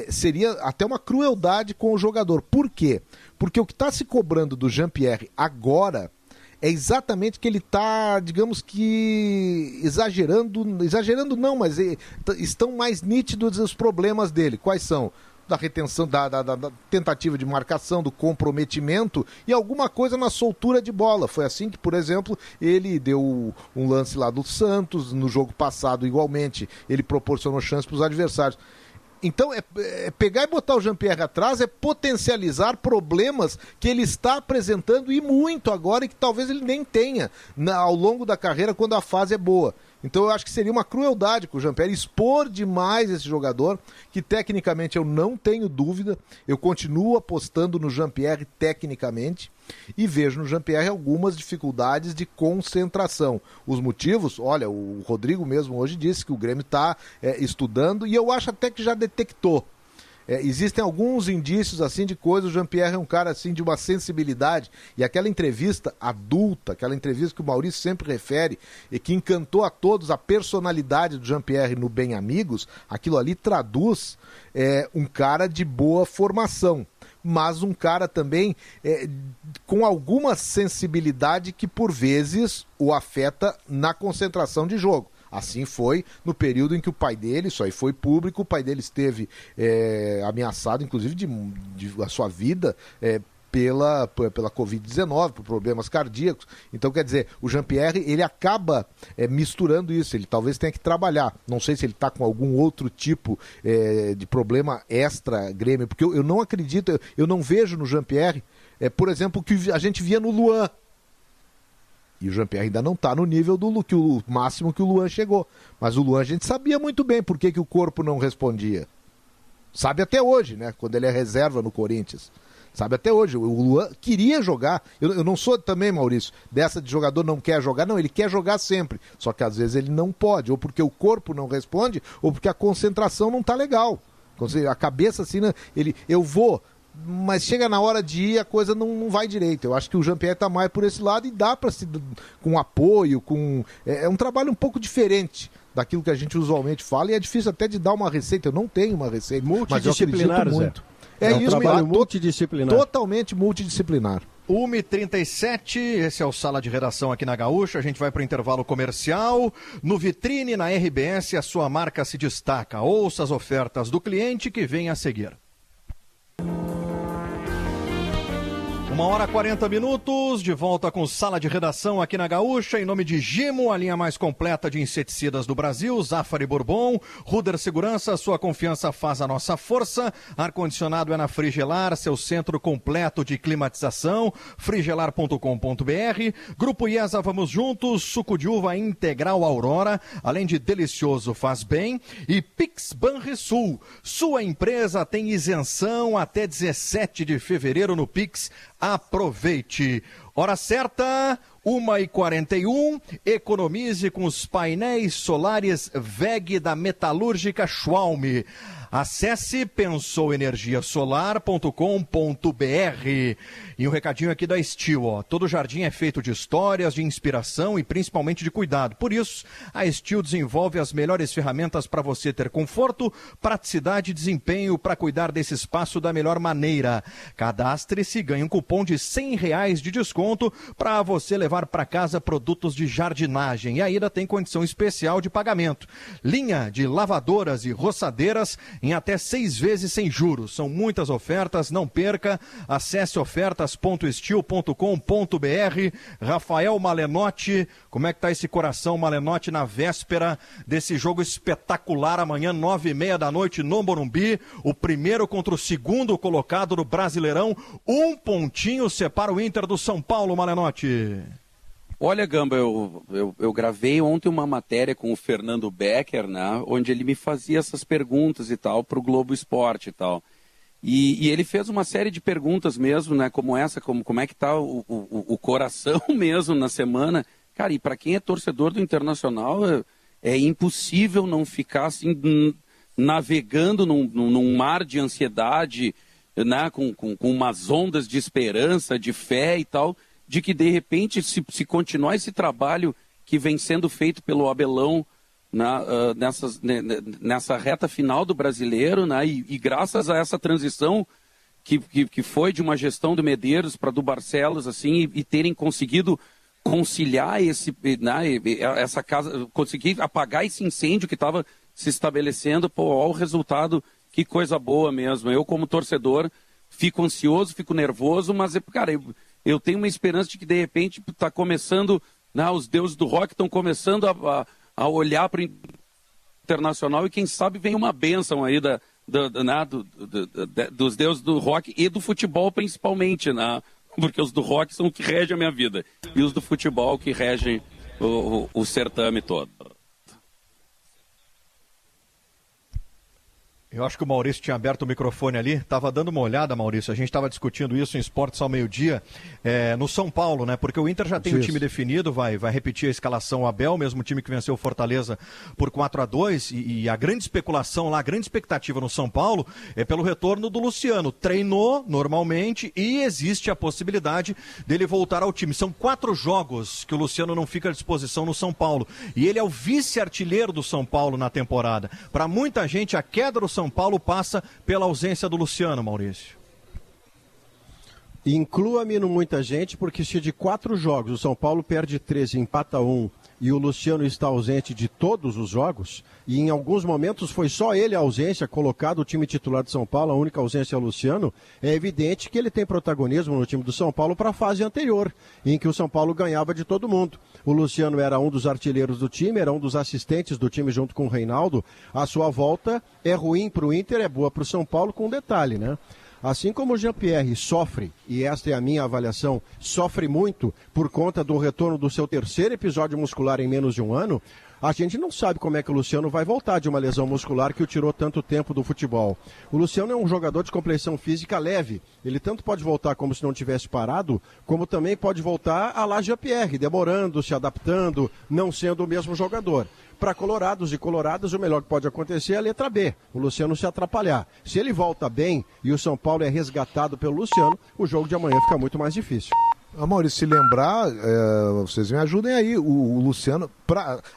seria até uma crueldade com o jogador. Por quê? Porque o que está se cobrando do Jean-Pierre agora é exatamente que ele está, digamos que, exagerando não, mas estão mais nítidos os problemas dele. Quais são? Da retenção, da tentativa de marcação, do comprometimento e alguma coisa na soltura de bola. Foi assim que, por exemplo, ele deu um lance lá do Santos, no jogo passado igualmente, ele proporcionou chance para os adversários. Então, pegar e botar o Jean-Pierre atrás é potencializar problemas que ele está apresentando e muito agora e que talvez ele nem tenha ao longo da carreira quando a fase é boa. Então eu acho que seria uma crueldade com o Jean-Pierre expor demais esse jogador, que tecnicamente eu não tenho dúvida, eu continuo apostando no Jean-Pierre tecnicamente e vejo no Jean-Pierre algumas dificuldades de concentração. Os motivos, olha, o Rodrigo mesmo hoje disse que o Grêmio está estudando e eu acho até que já detectou. Existem alguns indícios assim de coisa, o Jean-Pierre é um cara assim de uma sensibilidade, e aquela entrevista adulta, aquela entrevista que o Maurício sempre refere e que encantou a todos a personalidade do Jean-Pierre no Bem Amigos, aquilo ali traduz um cara de boa formação, mas um cara também com alguma sensibilidade que por vezes o afeta na concentração de jogo. Assim foi no período em que o pai dele, isso aí foi público, o pai dele esteve ameaçado, inclusive, de a sua vida pela Covid-19, por problemas cardíacos. Então, quer dizer, o Jean-Pierre, ele acaba misturando isso, ele talvez tenha que trabalhar. Não sei se ele está com algum outro tipo de problema extra-Grêmio, porque eu não acredito, eu não vejo no Jean-Pierre, por exemplo, o que a gente via no Luan. E o Jean-Pierre ainda não está no nível do máximo que o Luan chegou. Mas o Luan a gente sabia muito bem por que o corpo não respondia. Sabe até hoje, né? Quando ele é reserva no Corinthians. Sabe até hoje. O Luan queria jogar. Eu não sou também, Maurício, dessa de jogador não quer jogar. Não, ele quer jogar sempre. Só que às vezes ele não pode. Ou porque o corpo não responde, ou porque a concentração não está legal. A cabeça assim, né? Eu vou... Mas chega na hora de ir, a coisa não vai direito. Eu acho que o Jean-Pierre está mais por esse lado e dá para se com apoio, é um trabalho um pouco diferente daquilo que a gente usualmente fala e é difícil até de dar uma receita. Eu não tenho uma receita, mas eu acredito muito. É um trabalho multidisciplinar. Totalmente multidisciplinar. 1h37, esse é o Sala de Redação aqui na Gaúcha, a gente vai para o intervalo comercial. No Vitrine, na RBS, a sua marca se destaca. Ouça as ofertas do cliente que vem a seguir. 1h40, de volta com Sala de Redação aqui na Gaúcha, em nome de Gimo, a linha mais completa de inseticidas do Brasil, Zafari Bourbon, Ruder Segurança, sua confiança faz a nossa força, ar-condicionado é na Frigelar, seu centro completo de climatização, frigelar.com.br, Grupo IESA, vamos juntos, suco de uva integral Aurora, além de delicioso faz bem, e Pix Banrisul, sua empresa tem isenção até 17 de fevereiro no Pix. Aproveite. Hora certa, 1h41, economize com os painéis solares WEG da Metalúrgica Schwalm. Acesse pensouenergiasolar.com.br. E um recadinho aqui da Steel, ó. Todo jardim é feito de histórias, de inspiração e principalmente de cuidado. Por isso, a Steel desenvolve as melhores ferramentas para você ter conforto, praticidade e desempenho para cuidar desse espaço da melhor maneira. Cadastre-se e ganhe um cupom de R$100 de desconto para você levar para casa produtos de jardinagem. E ainda tem condição especial de pagamento. Linha de lavadoras e roçadeiras em até 6 vezes sem juros. São muitas ofertas, não perca. Acesse ofertas.steel.com.br. Rafael Malenotti, como é que tá esse coração, Malenotti, na véspera desse jogo espetacular amanhã, 9h30 da noite no Morumbi, o primeiro contra o segundo colocado do Brasileirão, 1 pontinho separa o Inter do São Paulo, Malenotti. Olha, Gamba, eu gravei ontem uma matéria com o Fernando Becker, né, onde ele me fazia essas perguntas e tal para o Globo Esporte e tal. E ele fez uma série de perguntas mesmo, né, como essa, como é que está o coração mesmo na semana. Cara, e para quem é torcedor do Internacional, é impossível não ficar assim, navegando num mar de ansiedade, né, com umas ondas de esperança, de fé e tal, de que, de repente, se continuar esse trabalho que vem sendo feito pelo Abelão nessa reta final do Brasileiro, né, e graças a essa transição que foi de uma gestão do Medeiros para do Barcelos, assim, e terem conseguido conciliar essa casa, conseguir apagar esse incêndio que estava se estabelecendo, olha o resultado, que coisa boa mesmo. Eu, como torcedor, fico ansioso, fico nervoso, mas, cara, eu tenho uma esperança de que, de repente, está começando, né, os deuses do rock estão começando a olhar para o Internacional e, quem sabe, vem uma bênção aí dos deuses do rock e do futebol principalmente, né? Porque os do rock são o que regem a minha vida e os do futebol que regem o certame todo. Eu acho que o Maurício tinha aberto o microfone ali, estava dando uma olhada, Maurício, a gente estava discutindo isso em Esportes ao meio-dia, no São Paulo, né? Porque o Inter já tem o time definido, vai repetir a escalação Abel, mesmo time que venceu o Fortaleza por 4-2, e a grande especulação lá, a grande expectativa no São Paulo é pelo retorno do Luciano. Treinou normalmente e existe a possibilidade dele voltar ao time. São 4 jogos que o Luciano não fica à disposição no São Paulo, e ele é o vice-artilheiro do São Paulo na temporada. Para muita gente, a queda do São Paulo passa pela ausência do Luciano, Maurício. Inclua-me no muita gente, porque se de 4 jogos o São Paulo perde 13, empata 1 e o Luciano está ausente de todos os jogos, e em alguns momentos foi só ele a ausência, colocado o time titular de São Paulo, a única ausência é o Luciano, é evidente que ele tem protagonismo no time do São Paulo para a fase anterior, em que o São Paulo ganhava de todo mundo. O Luciano era um dos artilheiros do time, era um dos assistentes do time junto com o Reinaldo. A sua volta é ruim para o Inter, é boa para o São Paulo, com um detalhe, né? Assim como o Jean-Pierre sofre, e esta é a minha avaliação, sofre muito por conta do retorno do seu terceiro episódio muscular em menos de um ano, a gente não sabe como é que o Luciano vai voltar de uma lesão muscular que o tirou tanto tempo do futebol. O Luciano é um jogador de complexão física leve. Ele tanto pode voltar como se não tivesse parado, como também pode voltar à la Jean-Pierre, demorando, se adaptando, não sendo o mesmo jogador. Para colorados e coloradas, o melhor que pode acontecer é a letra B, o Luciano se atrapalhar. Se ele volta bem e o São Paulo é resgatado pelo Luciano, o jogo de amanhã fica muito mais difícil. Maurício, se lembrar, vocês me ajudem aí, o Luciano,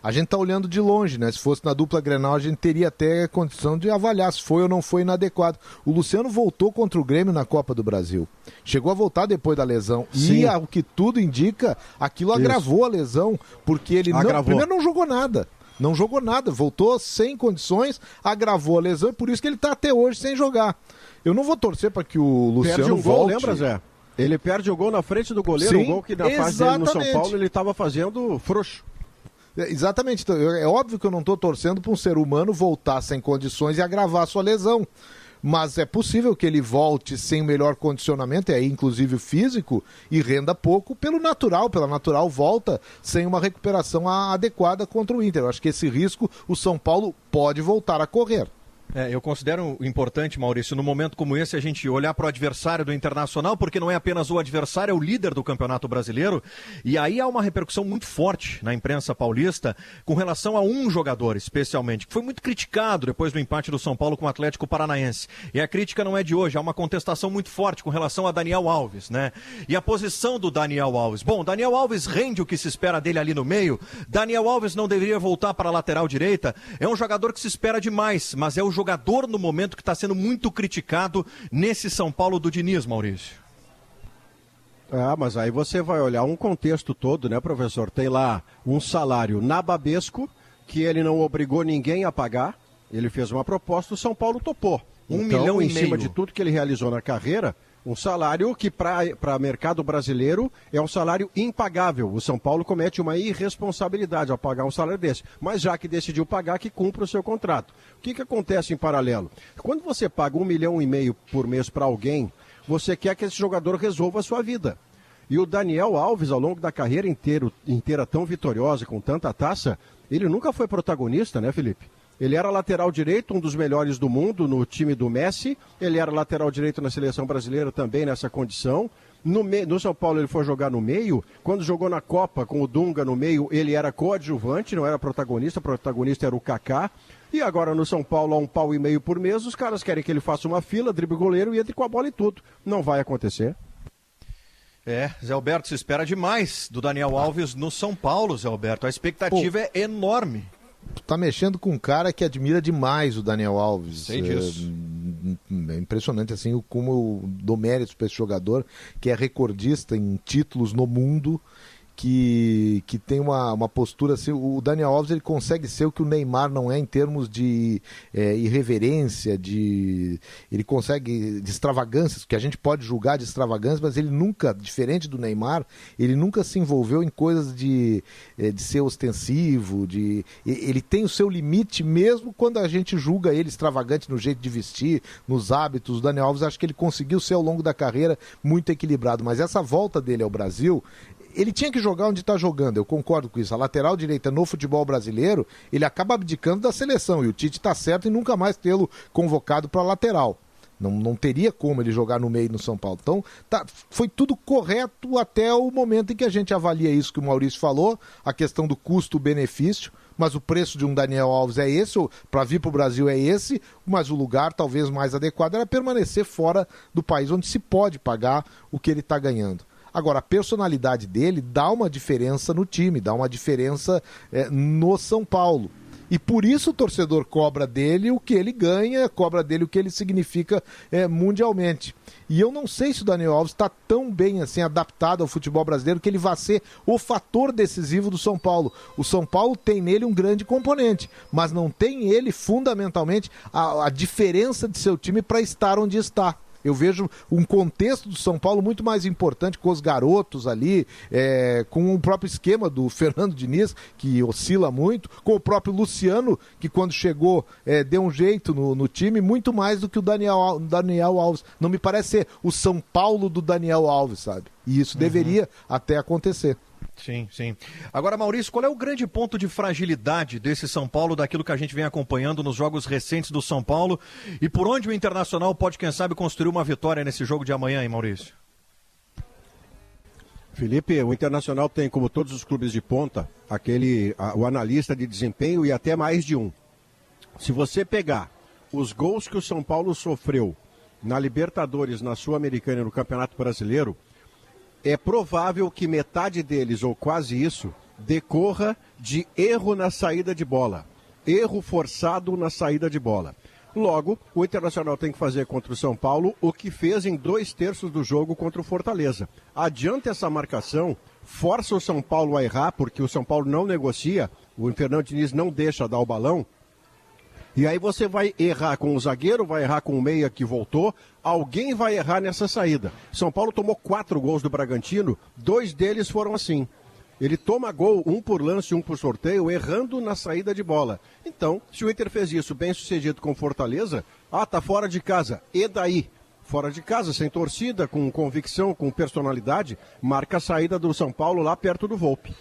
a gente tá olhando de longe, né? Se fosse na dupla Grenal, a gente teria até condição de avaliar se foi ou não foi inadequado. O Luciano voltou contra o Grêmio na Copa do Brasil. Chegou a voltar depois da lesão. Sim. E, ao que tudo indica, aquilo agravou a lesão, porque ele primeiro não jogou nada. Não jogou nada, voltou sem condições, agravou a lesão e por isso que ele está até hoje sem jogar. Eu não vou torcer para que o Luciano volte. Lembra, Zé? Ele perde o gol na frente do goleiro, o gol que na fase dele no São Paulo ele estava fazendo frouxo. Exatamente, então, é óbvio que eu não estou torcendo para um ser humano voltar sem condições e agravar a sua lesão. Mas é possível que ele volte sem o melhor condicionamento, e aí inclusive o físico, e renda pouco pela natural volta sem uma recuperação adequada contra o Inter. Eu acho que esse risco o São Paulo pode voltar a correr. Eu considero importante, Maurício, num momento como esse, a gente olhar para o adversário do Internacional, porque não é apenas o adversário, é o líder do Campeonato Brasileiro, e aí há uma repercussão muito forte na imprensa paulista com relação a um jogador, especialmente, que foi muito criticado depois do empate do São Paulo com o Atlético Paranaense. E a crítica não é de hoje, há uma contestação muito forte com relação a Daniel Alves, né? E a posição do Daniel Alves. Bom, Daniel Alves rende o que se espera dele ali no meio, Daniel Alves não deveria voltar para a lateral direita, é um jogador que se espera demais, mas é o jogador no momento que está sendo muito criticado nesse São Paulo do Diniz, Maurício. Mas aí você vai olhar um contexto todo, né, professor? Tem lá um salário nababesco que ele não obrigou ninguém a pagar. Ele fez uma proposta, o São Paulo topou. $1,5 milhão em cima de tudo que ele realizou na carreira, um salário que para mercado brasileiro é um salário impagável. O São Paulo comete uma irresponsabilidade ao pagar um salário desse. Mas já que decidiu pagar, que cumpra o seu contrato. O que acontece em paralelo? Quando você paga $1,5 milhão por mês para alguém, você quer que esse jogador resolva a sua vida. E o Daniel Alves, ao longo da carreira inteira tão vitoriosa, com tanta taça, ele nunca foi protagonista, né, Felipe? Ele era lateral direito, um dos melhores do mundo no time do Messi. Ele era lateral direito na seleção brasileira também nessa condição. No São Paulo ele foi jogar no meio. Quando jogou na Copa com o Dunga no meio, ele era coadjuvante, não era protagonista. O protagonista era o Kaká. E agora no São Paulo, a $1,5 milhão por mês, os caras querem que ele faça uma fila, drible goleiro e entre com a bola e tudo. Não vai acontecer. Zé Alberto, se espera demais do Daniel Alves no São Paulo, Zé Alberto. A expectativa é enorme. Tu tá mexendo com um cara que admira demais o Daniel Alves. Sei disso. É impressionante assim como eu dou méritos para esse jogador, que é recordista em títulos no mundo, que tem uma postura assim. O Daniel Alves, ele consegue ser o que o Neymar não é em termos de irreverência, ele consegue de extravagâncias, que a gente pode julgar de extravagâncias, mas ele nunca, diferente do Neymar, ele nunca se envolveu em coisas de ser ostensivo, ele tem o seu limite mesmo quando a gente julga ele extravagante no jeito de vestir, nos hábitos. O Daniel Alves, acho que ele conseguiu ser ao longo da carreira muito equilibrado, mas essa volta dele ao Brasil, ele tinha que jogar onde está jogando, eu concordo com isso. A lateral direita no futebol brasileiro, ele acaba abdicando da seleção, e o Tite está certo em nunca mais tê-lo convocado para lateral. Não teria como ele jogar no meio no São Paulo. Então, foi tudo correto até o momento em que a gente avalia isso que o Maurício falou, a questão do custo-benefício, mas o preço de um Daniel Alves é esse, para vir para o Brasil é esse, mas o lugar talvez mais adequado era permanecer fora do país, onde se pode pagar o que ele está ganhando. Agora, a personalidade dele dá uma diferença no time, dá uma diferença no São Paulo. E por isso o torcedor cobra dele o que ele ganha, cobra dele o que ele significa mundialmente. E eu não sei se o Daniel Alves está tão bem assim adaptado ao futebol brasileiro que ele vai ser o fator decisivo do São Paulo. O São Paulo tem nele um grande componente, mas não tem ele fundamentalmente a diferença de seu time para estar onde está. Eu vejo um contexto do São Paulo muito mais importante com os garotos ali, com o próprio esquema do Fernando Diniz, que oscila muito, com o próprio Luciano, que quando chegou deu um jeito no time, muito mais do que o Daniel Alves. Não me parece ser o São Paulo do Daniel Alves, sabe? E isso deveria até acontecer. Sim, sim. Agora, Maurício, qual é o grande ponto de fragilidade desse São Paulo, daquilo que a gente vem acompanhando nos jogos recentes do São Paulo, e por onde o Internacional pode, quem sabe, construir uma vitória nesse jogo de amanhã, hein, Maurício? Felipe, o Internacional tem, como todos os clubes de ponta, o analista de desempenho e até mais de um. Se você pegar os gols que o São Paulo sofreu na Libertadores, na Sul-Americana e no Campeonato Brasileiro, é provável que metade deles, ou quase isso, decorra de erro na saída de bola. Erro forçado na saída de bola. Logo, o Internacional tem que fazer contra o São Paulo o que fez em 2/3 do jogo contra o Fortaleza. Adianta essa marcação, força o São Paulo a errar, porque o São Paulo não negocia, o Fernando Diniz não deixa dar o balão. E aí você vai errar com o zagueiro, vai errar com o meia que voltou, alguém vai errar nessa saída. São Paulo tomou 4 gols do Bragantino, 2 deles foram assim. Ele toma gol, um por lance, um por sorteio, errando na saída de bola. Então, se o Inter fez isso bem sucedido com Fortaleza, tá fora de casa, e daí? Fora de casa, sem torcida, com convicção, com personalidade, marca a saída do São Paulo lá perto do Volpi.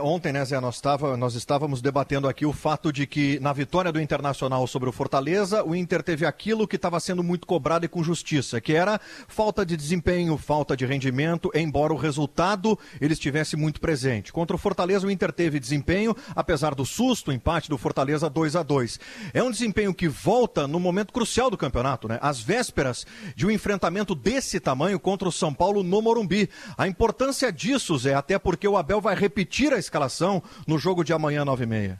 Ontem, né, Zé, nós estávamos debatendo aqui o fato de que na vitória do Internacional sobre o Fortaleza, o Inter teve aquilo que estava sendo muito cobrado e com justiça, que era falta de desempenho, falta de rendimento, embora o resultado ele estivesse muito presente. Contra o Fortaleza, o Inter teve desempenho, apesar do susto, o empate do Fortaleza 2-2. É um desempenho que volta no momento crucial do campeonato, né? Às vésperas de um enfrentamento desse tamanho contra o São Paulo no Morumbi. A importância disso, Zé, até porque o Abel vai repetir a escalação no jogo de amanhã, 9h30.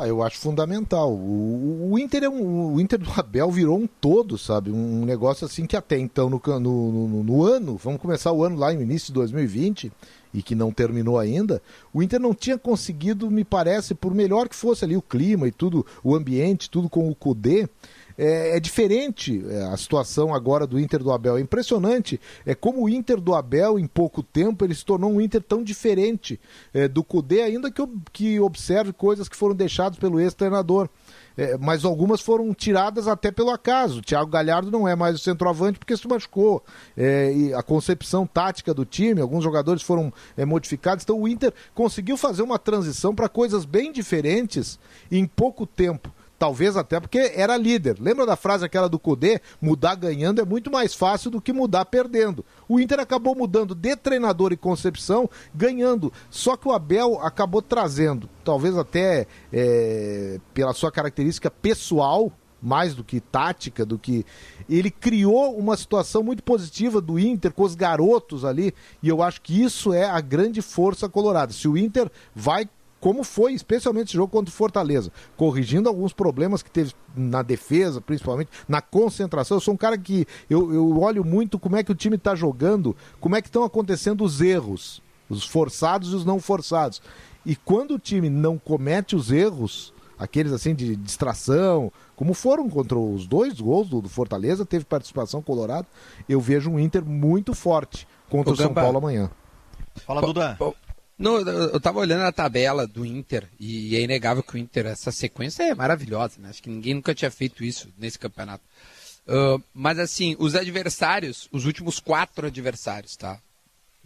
Eu acho fundamental. O Inter do Abel virou um todo, sabe? Um negócio assim que até então no ano, vamos começar o ano lá no início de 2020, e que não terminou ainda, o Inter não tinha conseguido, me parece, por melhor que fosse ali o clima e tudo, o ambiente, tudo com o Kudê, é diferente a situação agora do Inter do Abel. É impressionante como o Inter do Abel, em pouco tempo, ele se tornou um Inter tão diferente do Kudê, ainda que observe coisas que foram deixadas pelo ex-treinador. Mas algumas foram tiradas até pelo acaso. O Thiago Galhardo não é mais o centroavante porque se machucou. E a concepção tática do time, alguns jogadores foram modificados. Então o Inter conseguiu fazer uma transição para coisas bem diferentes em pouco tempo. Talvez até porque era líder. Lembra da frase aquela do Kudê? Mudar ganhando é muito mais fácil do que mudar perdendo. O Inter acabou mudando de treinador e concepção, ganhando. Só que o Abel acabou trazendo, talvez até pela sua característica pessoal, mais do que tática, ele criou uma situação muito positiva do Inter com os garotos ali, e eu acho que isso é a grande força colorada. Se o Inter vai, como foi especialmente esse jogo contra o Fortaleza, corrigindo alguns problemas que teve na defesa, principalmente na concentração. Eu sou um cara que eu olho muito como é que o time está jogando, como é que estão acontecendo os erros. os forçados e os não forçados. E quando o time não comete os erros, aqueles assim de distração, como foram contra os 2 gols do Fortaleza, teve participação Colorado, eu vejo um Inter muito forte contra o São Paulo amanhã. Fala, Duda. Não, eu tava olhando a tabela do Inter e é inegável que o Inter, essa sequência é maravilhosa, né? Acho que ninguém nunca tinha feito isso nesse campeonato. Mas assim, os adversários, os últimos 4 adversários, tá?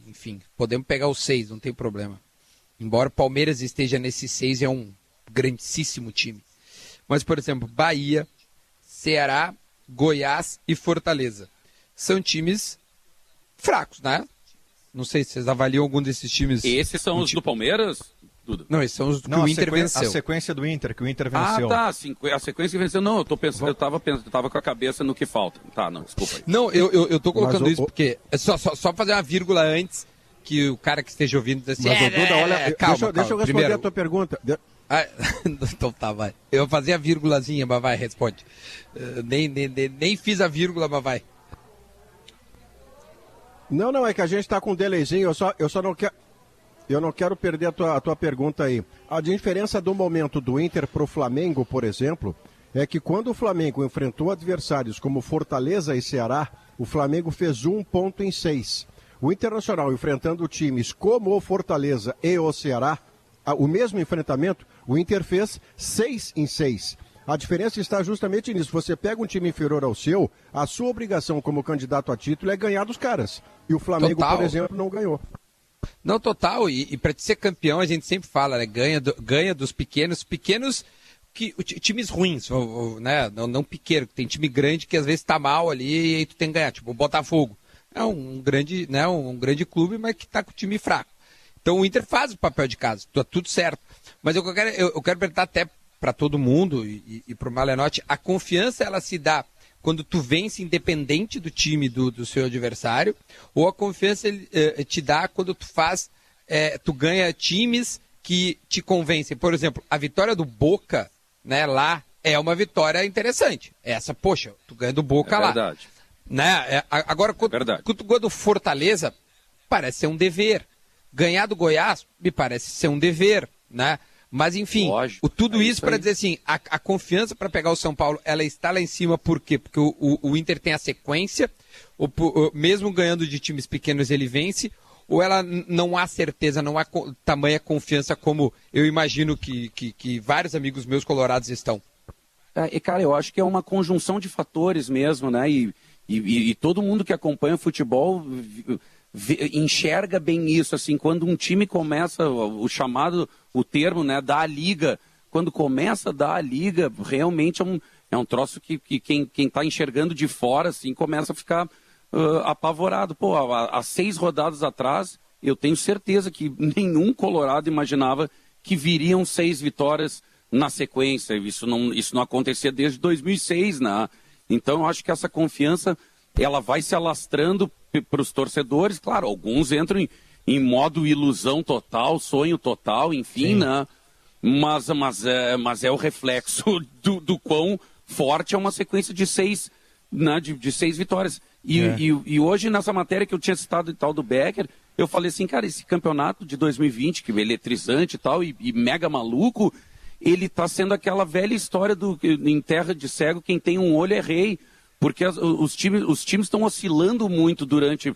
Enfim, podemos pegar os 6, não tem problema. Embora o Palmeiras esteja nesses 6, é um grandíssimo time. Mas, por exemplo, Bahia, Ceará, Goiás e Fortaleza. São times fracos, né? Não sei se vocês avaliam algum desses times. Esses são os do Palmeiras, Duda? Não, esses são os que o Inter venceu. A sequência do Inter, que o Inter venceu. Ah, tá. A sequência que venceu. Não, eu tô pensando, eu tava com a cabeça no que falta. Tá, não, desculpa aí. Não, eu tô colocando isso porque... Só fazer uma vírgula antes que o cara que esteja ouvindo diz assim... Mas, Duda, olha, calma, deixa eu responder primeiro, a tua pergunta. Então tá, vai. Eu fazia a vírgulazinha, mas vai, responde. Nem fiz a vírgula, mas vai. Não, é que a gente está com um delayzinho, eu só não quero... Eu não quero perder a tua pergunta aí. A diferença do momento do Inter para o Flamengo, por exemplo, é que quando o Flamengo enfrentou adversários como Fortaleza e Ceará, o Flamengo fez 1 ponto em 6. O Internacional enfrentando times como o Fortaleza e o Ceará, o mesmo enfrentamento, o Inter fez 6 em 6. A diferença está justamente nisso. Você pega um time inferior ao seu, a sua obrigação como candidato a título é ganhar dos caras. E o Flamengo, Total. por exemplo, não ganhou. Não, total. E para ser campeão, a gente sempre fala, né? Ganha dos pequenos times ruins, né? Não pequeno, tem time grande que às vezes tá mal ali e aí tu tem que ganhar. Tipo o Botafogo. É um grande, né? Um grande clube, mas que tá com o time fraco. Então o Inter faz o papel de casa, tá tudo certo. Mas eu quero perguntar até para todo mundo e para o Malenotti, a confiança ela se dá quando tu vence independente do time do seu adversário, ou a confiança te dá quando tu ganha times que te convencem. Por exemplo, a vitória do Boca, né, lá, é uma vitória interessante. Essa, poxa, tu ganha do Boca lá. Verdade. Né? Agora, quando tu ganha do Fortaleza, parece ser um dever. Ganhar do Goiás, me parece ser um dever, né? Mas, enfim, tudo isso para dizer assim, a confiança para pegar o São Paulo, ela está lá em cima, por quê? Porque o Inter tem a sequência, mesmo ganhando de times pequenos ele vence, ou ela não há certeza, não há tamanha confiança como eu imagino que vários amigos meus colorados estão? Cara, eu acho que é uma conjunção de fatores mesmo, né? E todo mundo que acompanha o futebol enxerga bem isso, assim, quando um time começa, o termo, né, da liga, quando começa a dar a liga, realmente é um troço que quem está enxergando de fora, assim, começa a ficar apavorado. Pô, há 6 rodadas atrás, eu tenho certeza que nenhum colorado imaginava que viriam 6 vitórias na sequência. Isso não acontecia desde 2006, né? Então, eu acho que essa confiança, ela vai se alastrando para os torcedores. Claro, alguns entram em modo ilusão total, sonho total, enfim, sim, né? Mas é o reflexo do quão forte é uma sequência de 6, né, de 6 vitórias. E hoje, nessa matéria que eu tinha citado e tal do Becker, eu falei assim, cara, esse campeonato de 2020, que é eletrizante e tal, e mega maluco, ele está sendo aquela velha história em terra de cego, quem tem um olho é rei. Porque os times estão oscilando muito durante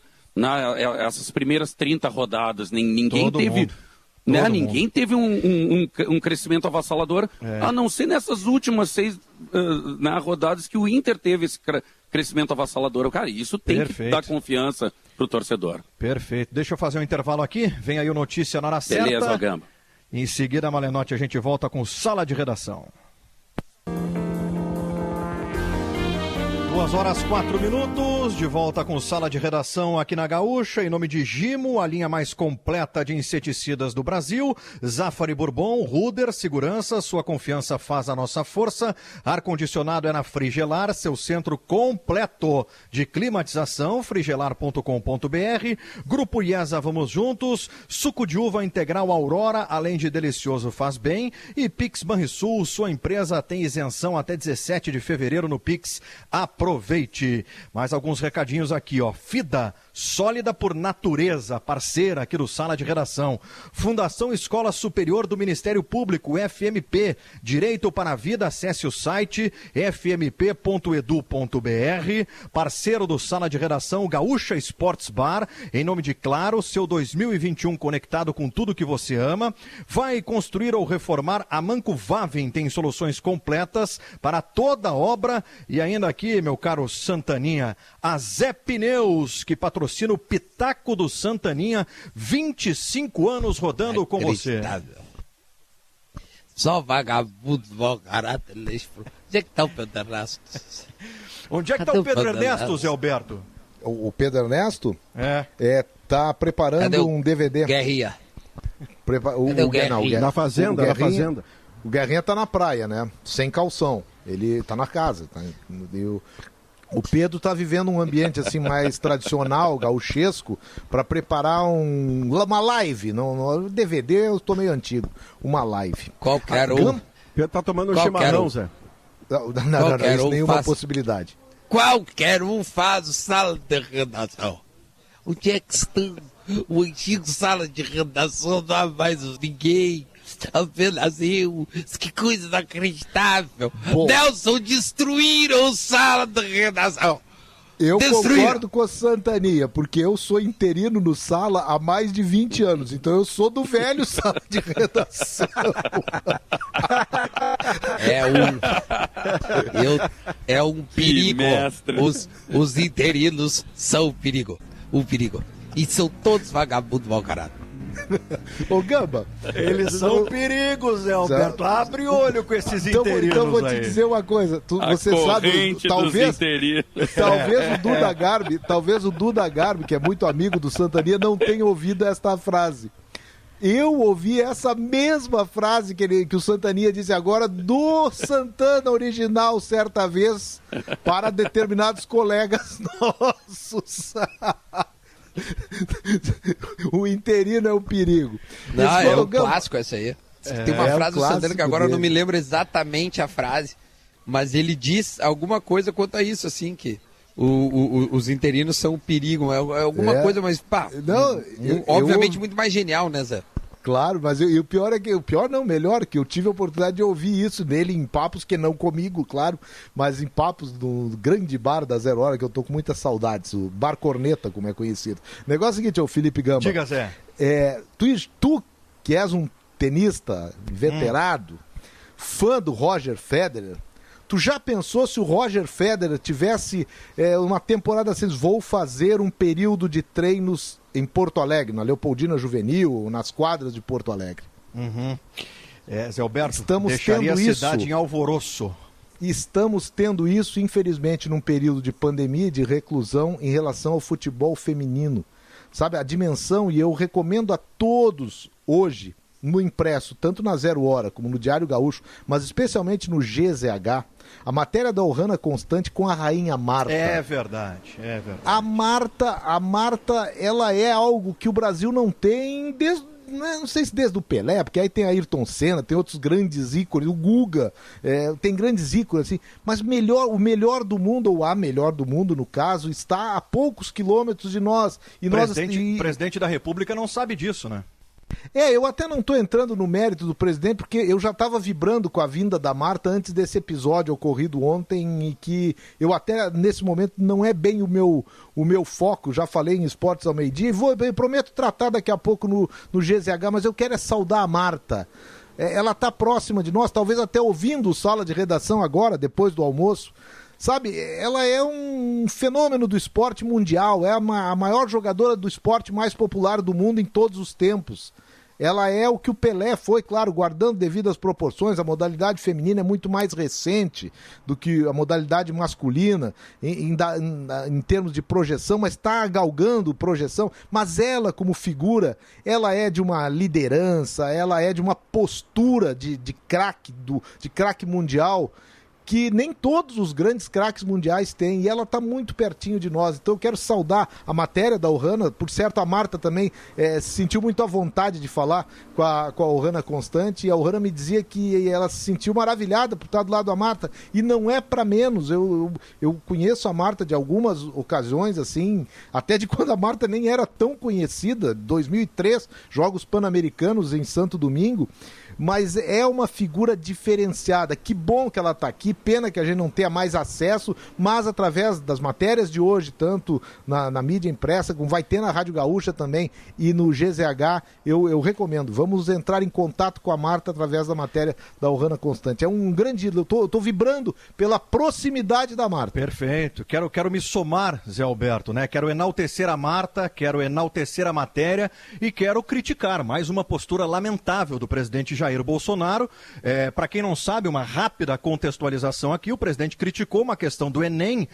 essas primeiras 30 rodadas. Ninguém teve um crescimento avassalador, a não ser nessas últimas 6 rodadas que o Inter teve esse crescimento avassalador. Cara, isso tem que dar confiança para o torcedor. Perfeito. Deixa eu fazer um intervalo aqui. Vem aí o Notícia na hora certa. Beleza, Gamba. Em seguida, Malenotti, a gente volta com Sala de Redação. 2h04, de volta com Sala de Redação aqui na Gaúcha, em nome de Gimo, a linha mais completa de inseticidas do Brasil, Zafari Bourbon, Ruder, segurança, sua confiança faz a nossa força, ar-condicionado é na Frigelar, seu centro completo de climatização, frigelar.com.br, Grupo IESA, vamos juntos, suco de uva integral Aurora, além de delicioso faz bem, e Pix Banrisul, sua empresa tem isenção até 17 de fevereiro no Pix. Aproveite. Mais alguns recadinhos aqui, ó. FIDA, sólida por natureza, parceira aqui do Sala de Redação. Fundação Escola Superior do Ministério Público, FMP. Direito para a Vida, acesse o site fmp.edu.br. Parceiro do Sala de Redação, Gaúcha Sports Bar. Em nome de Claro, seu 2021 conectado com tudo que você ama. Vai construir ou reformar? A Manco Vavin tem soluções completas para toda obra. E ainda aqui, meu caro Santaninha, a Zé Pneus, que patrocina o Pitaco do Santaninha, 25 anos rodando com você. Só vagabundo, mau caráter, lixo. Onde é que tá o Pedro Ernesto? Onde é que tá o Pedro Ernesto, Zé Alberto? O Pedro Ernesto? É. Tá preparando um DVD. Guerrinha. O Guerrinha. Na fazenda, na fazenda. O Guerrinha tá na praia, né? Sem calção. Ele tá na casa. O Pedro tá vivendo um ambiente assim mais tradicional, gauchesco, para preparar uma live. No DVD eu tô meio antigo. Uma live. Qualquer um. Pedro tá tomando um chimarrão, Zé. Não, isso nenhuma possibilidade. Qualquer um faz o Sala de Redação. Onde é que estão? O antigo Sala de Redação não há mais ninguém. Apenas eu. Que coisa inacreditável. Nelson, destruíram o Sala de Redação. Eu concordo com a Santaninha, porque eu sou interino no Sala há mais de 20 anos, então eu sou do velho Sala de Redação. É um perigo. Os interinos são um perigo. E são todos vagabundos mau caráter. Ô Gamba, eles são perigos, Zé Alberto. Abre o olho com esses interinos. Então vou te dizer uma coisa. Você sabe, talvez o Duda Garbi, que é muito amigo do Santaninha, não tenha ouvido esta frase. Eu ouvi essa mesma frase que o Santaninha disse agora do Santana original, certa vez, para determinados colegas nossos. O interino é um perigo. Não, é um clássico essa aí. Tem uma frase do Santana que agora eu não me lembro exatamente a frase, mas ele diz alguma coisa quanto a isso, assim, que os interinos são um perigo. É alguma coisa, mas pá, obviamente muito mais genial, né, Zé? Claro, mas o pior é que melhor, que eu tive a oportunidade de ouvir isso dele em papos, que não comigo, claro, mas em papos do grande bar da Zero Hora, que eu tô com muitas saudades, o Bar Corneta, como é conhecido. O negócio é o seguinte, Felipe Gamba. Diga, Zé. Tu que és um tenista veterado, fã do Roger Federer, tu já pensou se o Roger Federer tivesse uma temporada assim, vou fazer um período de treinos em Porto Alegre, na Leopoldina Juvenil, nas quadras de Porto Alegre? Zé Alberto, estamos deixaria tendo a cidade isso. em alvoroço. Estamos tendo isso, infelizmente, num período de pandemia e de reclusão em relação ao futebol feminino. Sabe, a dimensão, e eu recomendo a todos hoje, no impresso, tanto na Zero Hora como no Diário Gaúcho, mas especialmente no GZH, a matéria da Ohana Constante com a rainha Marta. É verdade. A Marta, ela é algo que o Brasil não tem desde, não sei se desde o Pelé, porque aí tem a Ayrton Senna, tem outros grandes ícones, o Guga, tem grandes ícones assim, mas o melhor do mundo, ou a melhor do mundo no caso, está a poucos quilômetros de nós. E o presidente da República não sabe disso, né? Eu até não estou entrando no mérito do presidente, porque eu já estava vibrando com a vinda da Marta antes desse episódio ocorrido ontem, e que eu até, nesse momento, não é bem o meu foco, já falei em Esportes ao Meio-Dia, e prometo tratar daqui a pouco no GZH, mas eu quero saudar a Marta. Ela está próxima de nós, talvez até ouvindo o Sala de Redação agora, depois do almoço. Sabe, ela é um fenômeno do esporte mundial, é a maior jogadora do esporte mais popular do mundo em todos os tempos. Ela é o que o Pelé foi, claro, guardando devidas proporções. A modalidade feminina é muito mais recente do que a modalidade masculina em termos de projeção, mas está galgando projeção. Mas ela, como figura, ela é de uma liderança, ela é de uma postura de craque mundial, que nem todos os grandes craques mundiais têm, e ela está muito pertinho de nós. Então eu quero saudar a matéria da Ohana. Por certo, a Marta também se sentiu muito à vontade de falar com a Ohana Constante, e a Ohana me dizia que ela se sentiu maravilhada por estar do lado da Marta, e não é para menos. Eu conheço a Marta de algumas ocasiões, assim, até de quando a Marta nem era tão conhecida, 2003, Jogos Pan-Americanos em Santo Domingo, mas é uma figura diferenciada. Que bom que ela está aqui, pena que a gente não tenha mais acesso, mas através das matérias de hoje, tanto na mídia impressa, como vai ter na Rádio Gaúcha também e no GZH, eu recomendo. Vamos entrar em contato com a Marta através da matéria da Ohana Constante. É um grande ídolo, eu tô vibrando pela proximidade da Marta. Perfeito, quero me somar, Zé Alberto, né? Quero enaltecer a Marta, quero enaltecer a matéria e quero criticar mais uma postura lamentável do presidente Jair Bolsonaro. Para quem não sabe, uma rápida contextualização aqui, o presidente criticou uma questão do Enem,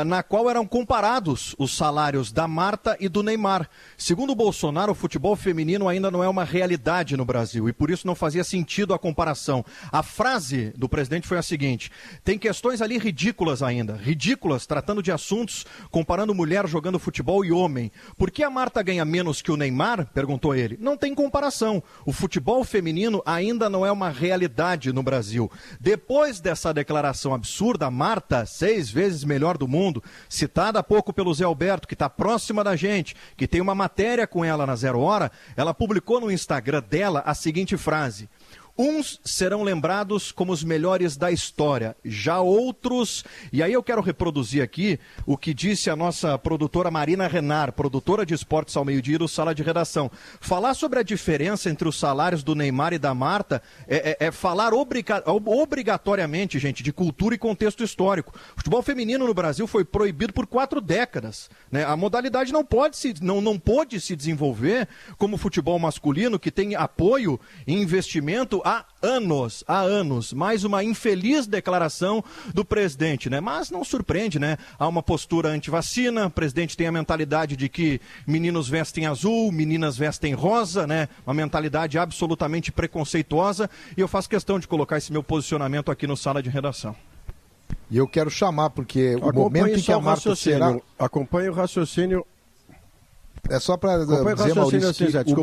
na qual eram comparados os salários da Marta e do Neymar. Segundo o Bolsonaro, o futebol feminino ainda não é uma realidade no Brasil e por isso não fazia sentido a comparação. A frase do presidente foi a seguinte: tem questões ali ridículas ainda, ridículas, tratando de assuntos, comparando mulher jogando futebol e homem. Por que a Marta ganha menos que o Neymar? Perguntou ele. Não tem comparação. O futebol feminino ainda não é uma realidade no Brasil. Depois dessa declaração absurda, a Marta, 6 vezes melhor do mundo, citada há pouco pelo Zé Alberto, que está próxima da gente, que tem uma matéria com ela na 0 Hora, ela publicou no Instagram dela a seguinte frase: uns serão lembrados como os melhores da história, já outros... E aí eu quero reproduzir aqui o que disse a nossa produtora Marina Renard, produtora de Esportes ao Meio-Dia do Sala de Redação. Falar sobre a diferença entre os salários do Neymar e da Marta é falar obrigatoriamente, gente, de cultura e contexto histórico. O futebol feminino no Brasil foi proibido por 4 décadas, né? A modalidade não pôde se desenvolver como o futebol masculino, que tem apoio e investimento há anos. Mais uma infeliz declaração do presidente, né? Mas não surpreende, né? Há uma postura anti-vacina, o presidente tem a mentalidade de que meninos vestem azul, meninas vestem rosa, né? Uma mentalidade absolutamente preconceituosa, e eu faço questão de colocar esse meu posicionamento aqui no Sala de Redação. E eu quero chamar, porque o momento em que a Marta será... Acompanhe o raciocínio. É só para dizer, Maurício, que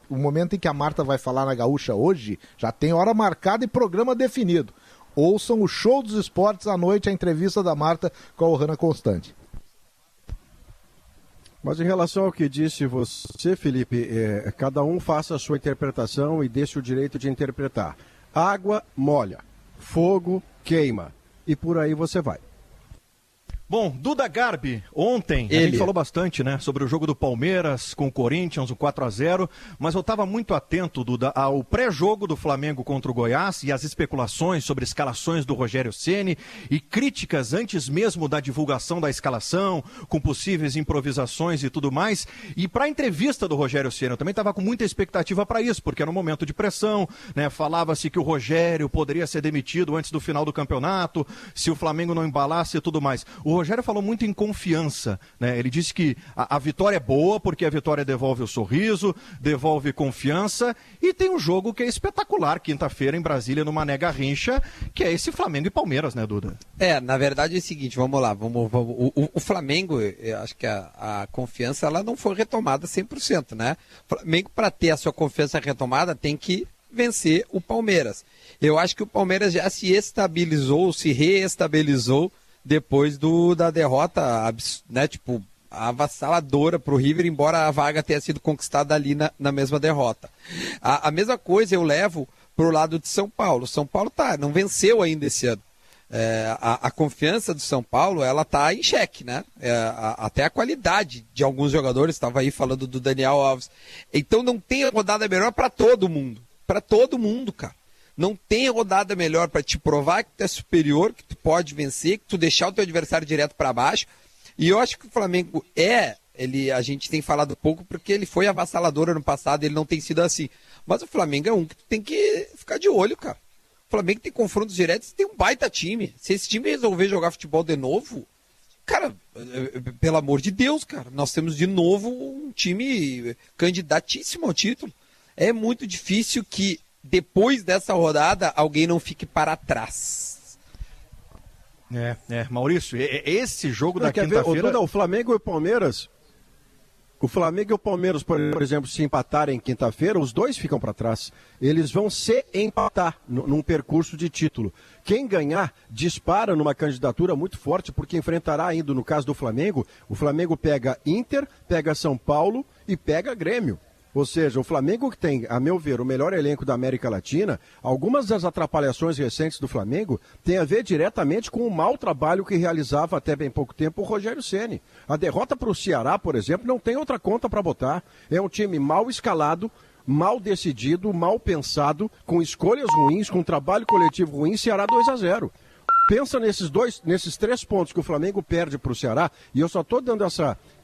o momento em que a Marta vai falar na Gaúcha hoje, já tem hora marcada e programa definido. Ouçam o Show dos Esportes à noite, a entrevista da Marta com a Ohana Constante. Mas em relação ao que disse você, Felipe, cada um faça a sua interpretação e dê-se o direito de interpretar. Água molha, fogo queima, e por aí você vai. Bom, Duda Garbi, ontem a gente falou bastante, né, sobre o jogo do Palmeiras com o Corinthians, o 4-0, mas eu estava muito atento, Duda, ao pré-jogo do Flamengo contra o Goiás e as especulações sobre escalações do Rogério Ceni e críticas antes mesmo da divulgação da escalação, com possíveis improvisações e tudo mais. E para a entrevista do Rogério Ceni, eu também estava com muita expectativa para isso, porque era um momento de pressão, né, falava-se que o Rogério poderia ser demitido antes do final do campeonato, se o Flamengo não embalasse e tudo mais. O Rogério falou muito em confiança, né? Ele disse que a vitória é boa porque a vitória devolve o sorriso, devolve confiança, e tem um jogo que é espetacular, quinta-feira em Brasília, no Mané Garrincha, que é esse Flamengo e Palmeiras, né, Duda? Na verdade é o seguinte, vamos lá, o Flamengo, eu acho que a confiança ela não foi retomada 100%, né? O Flamengo, para ter a sua confiança retomada, tem que vencer o Palmeiras. Eu acho que o Palmeiras já se reestabilizou depois da derrota, né, tipo, avassaladora para o River, embora a vaga tenha sido conquistada ali na mesma derrota. A mesma coisa eu levo para o lado de São Paulo. São Paulo não venceu ainda esse ano. A confiança do São Paulo, ela está em xeque, né? Até a qualidade de alguns jogadores, estava aí falando do Daniel Alves. Então não tem rodada melhor para todo mundo. Para todo mundo, cara. Não tem rodada melhor para te provar que tu é superior, que tu pode vencer, que tu deixar o teu adversário direto para baixo. E eu acho que o Flamengo a gente tem falado pouco porque ele foi avassalador ano passado, ele não tem sido assim. Mas o Flamengo é um que tu tem que ficar de olho, cara. O Flamengo tem confrontos diretos e tem um baita time. Se esse time resolver jogar futebol de novo, cara, pelo amor de Deus, cara, nós temos de novo um time candidatíssimo ao título. É muito difícil que depois dessa rodada alguém não fique para trás. Maurício, esse jogo da quinta-feira... O Flamengo e o Palmeiras... O Flamengo e o Palmeiras, por exemplo, se empatarem quinta-feira, os dois ficam para trás. Eles vão se empatar num percurso de título. Quem ganhar dispara numa candidatura muito forte, porque enfrentará ainda, no caso do Flamengo, o Flamengo pega Inter, pega São Paulo e pega Grêmio. Ou seja, o Flamengo que tem, a meu ver, o melhor elenco da América Latina, algumas das atrapalhações recentes do Flamengo têm a ver diretamente com o mau trabalho que realizava até bem pouco tempo o Rogério Ceni. A derrota para o Ceará, por exemplo, não tem outra conta para botar. É um time mal escalado, mal decidido, mal pensado, com escolhas ruins, com trabalho coletivo ruim, Ceará 2-0. Pensa nesses 3 pontos que o Flamengo perde para o Ceará, e eu só estou dando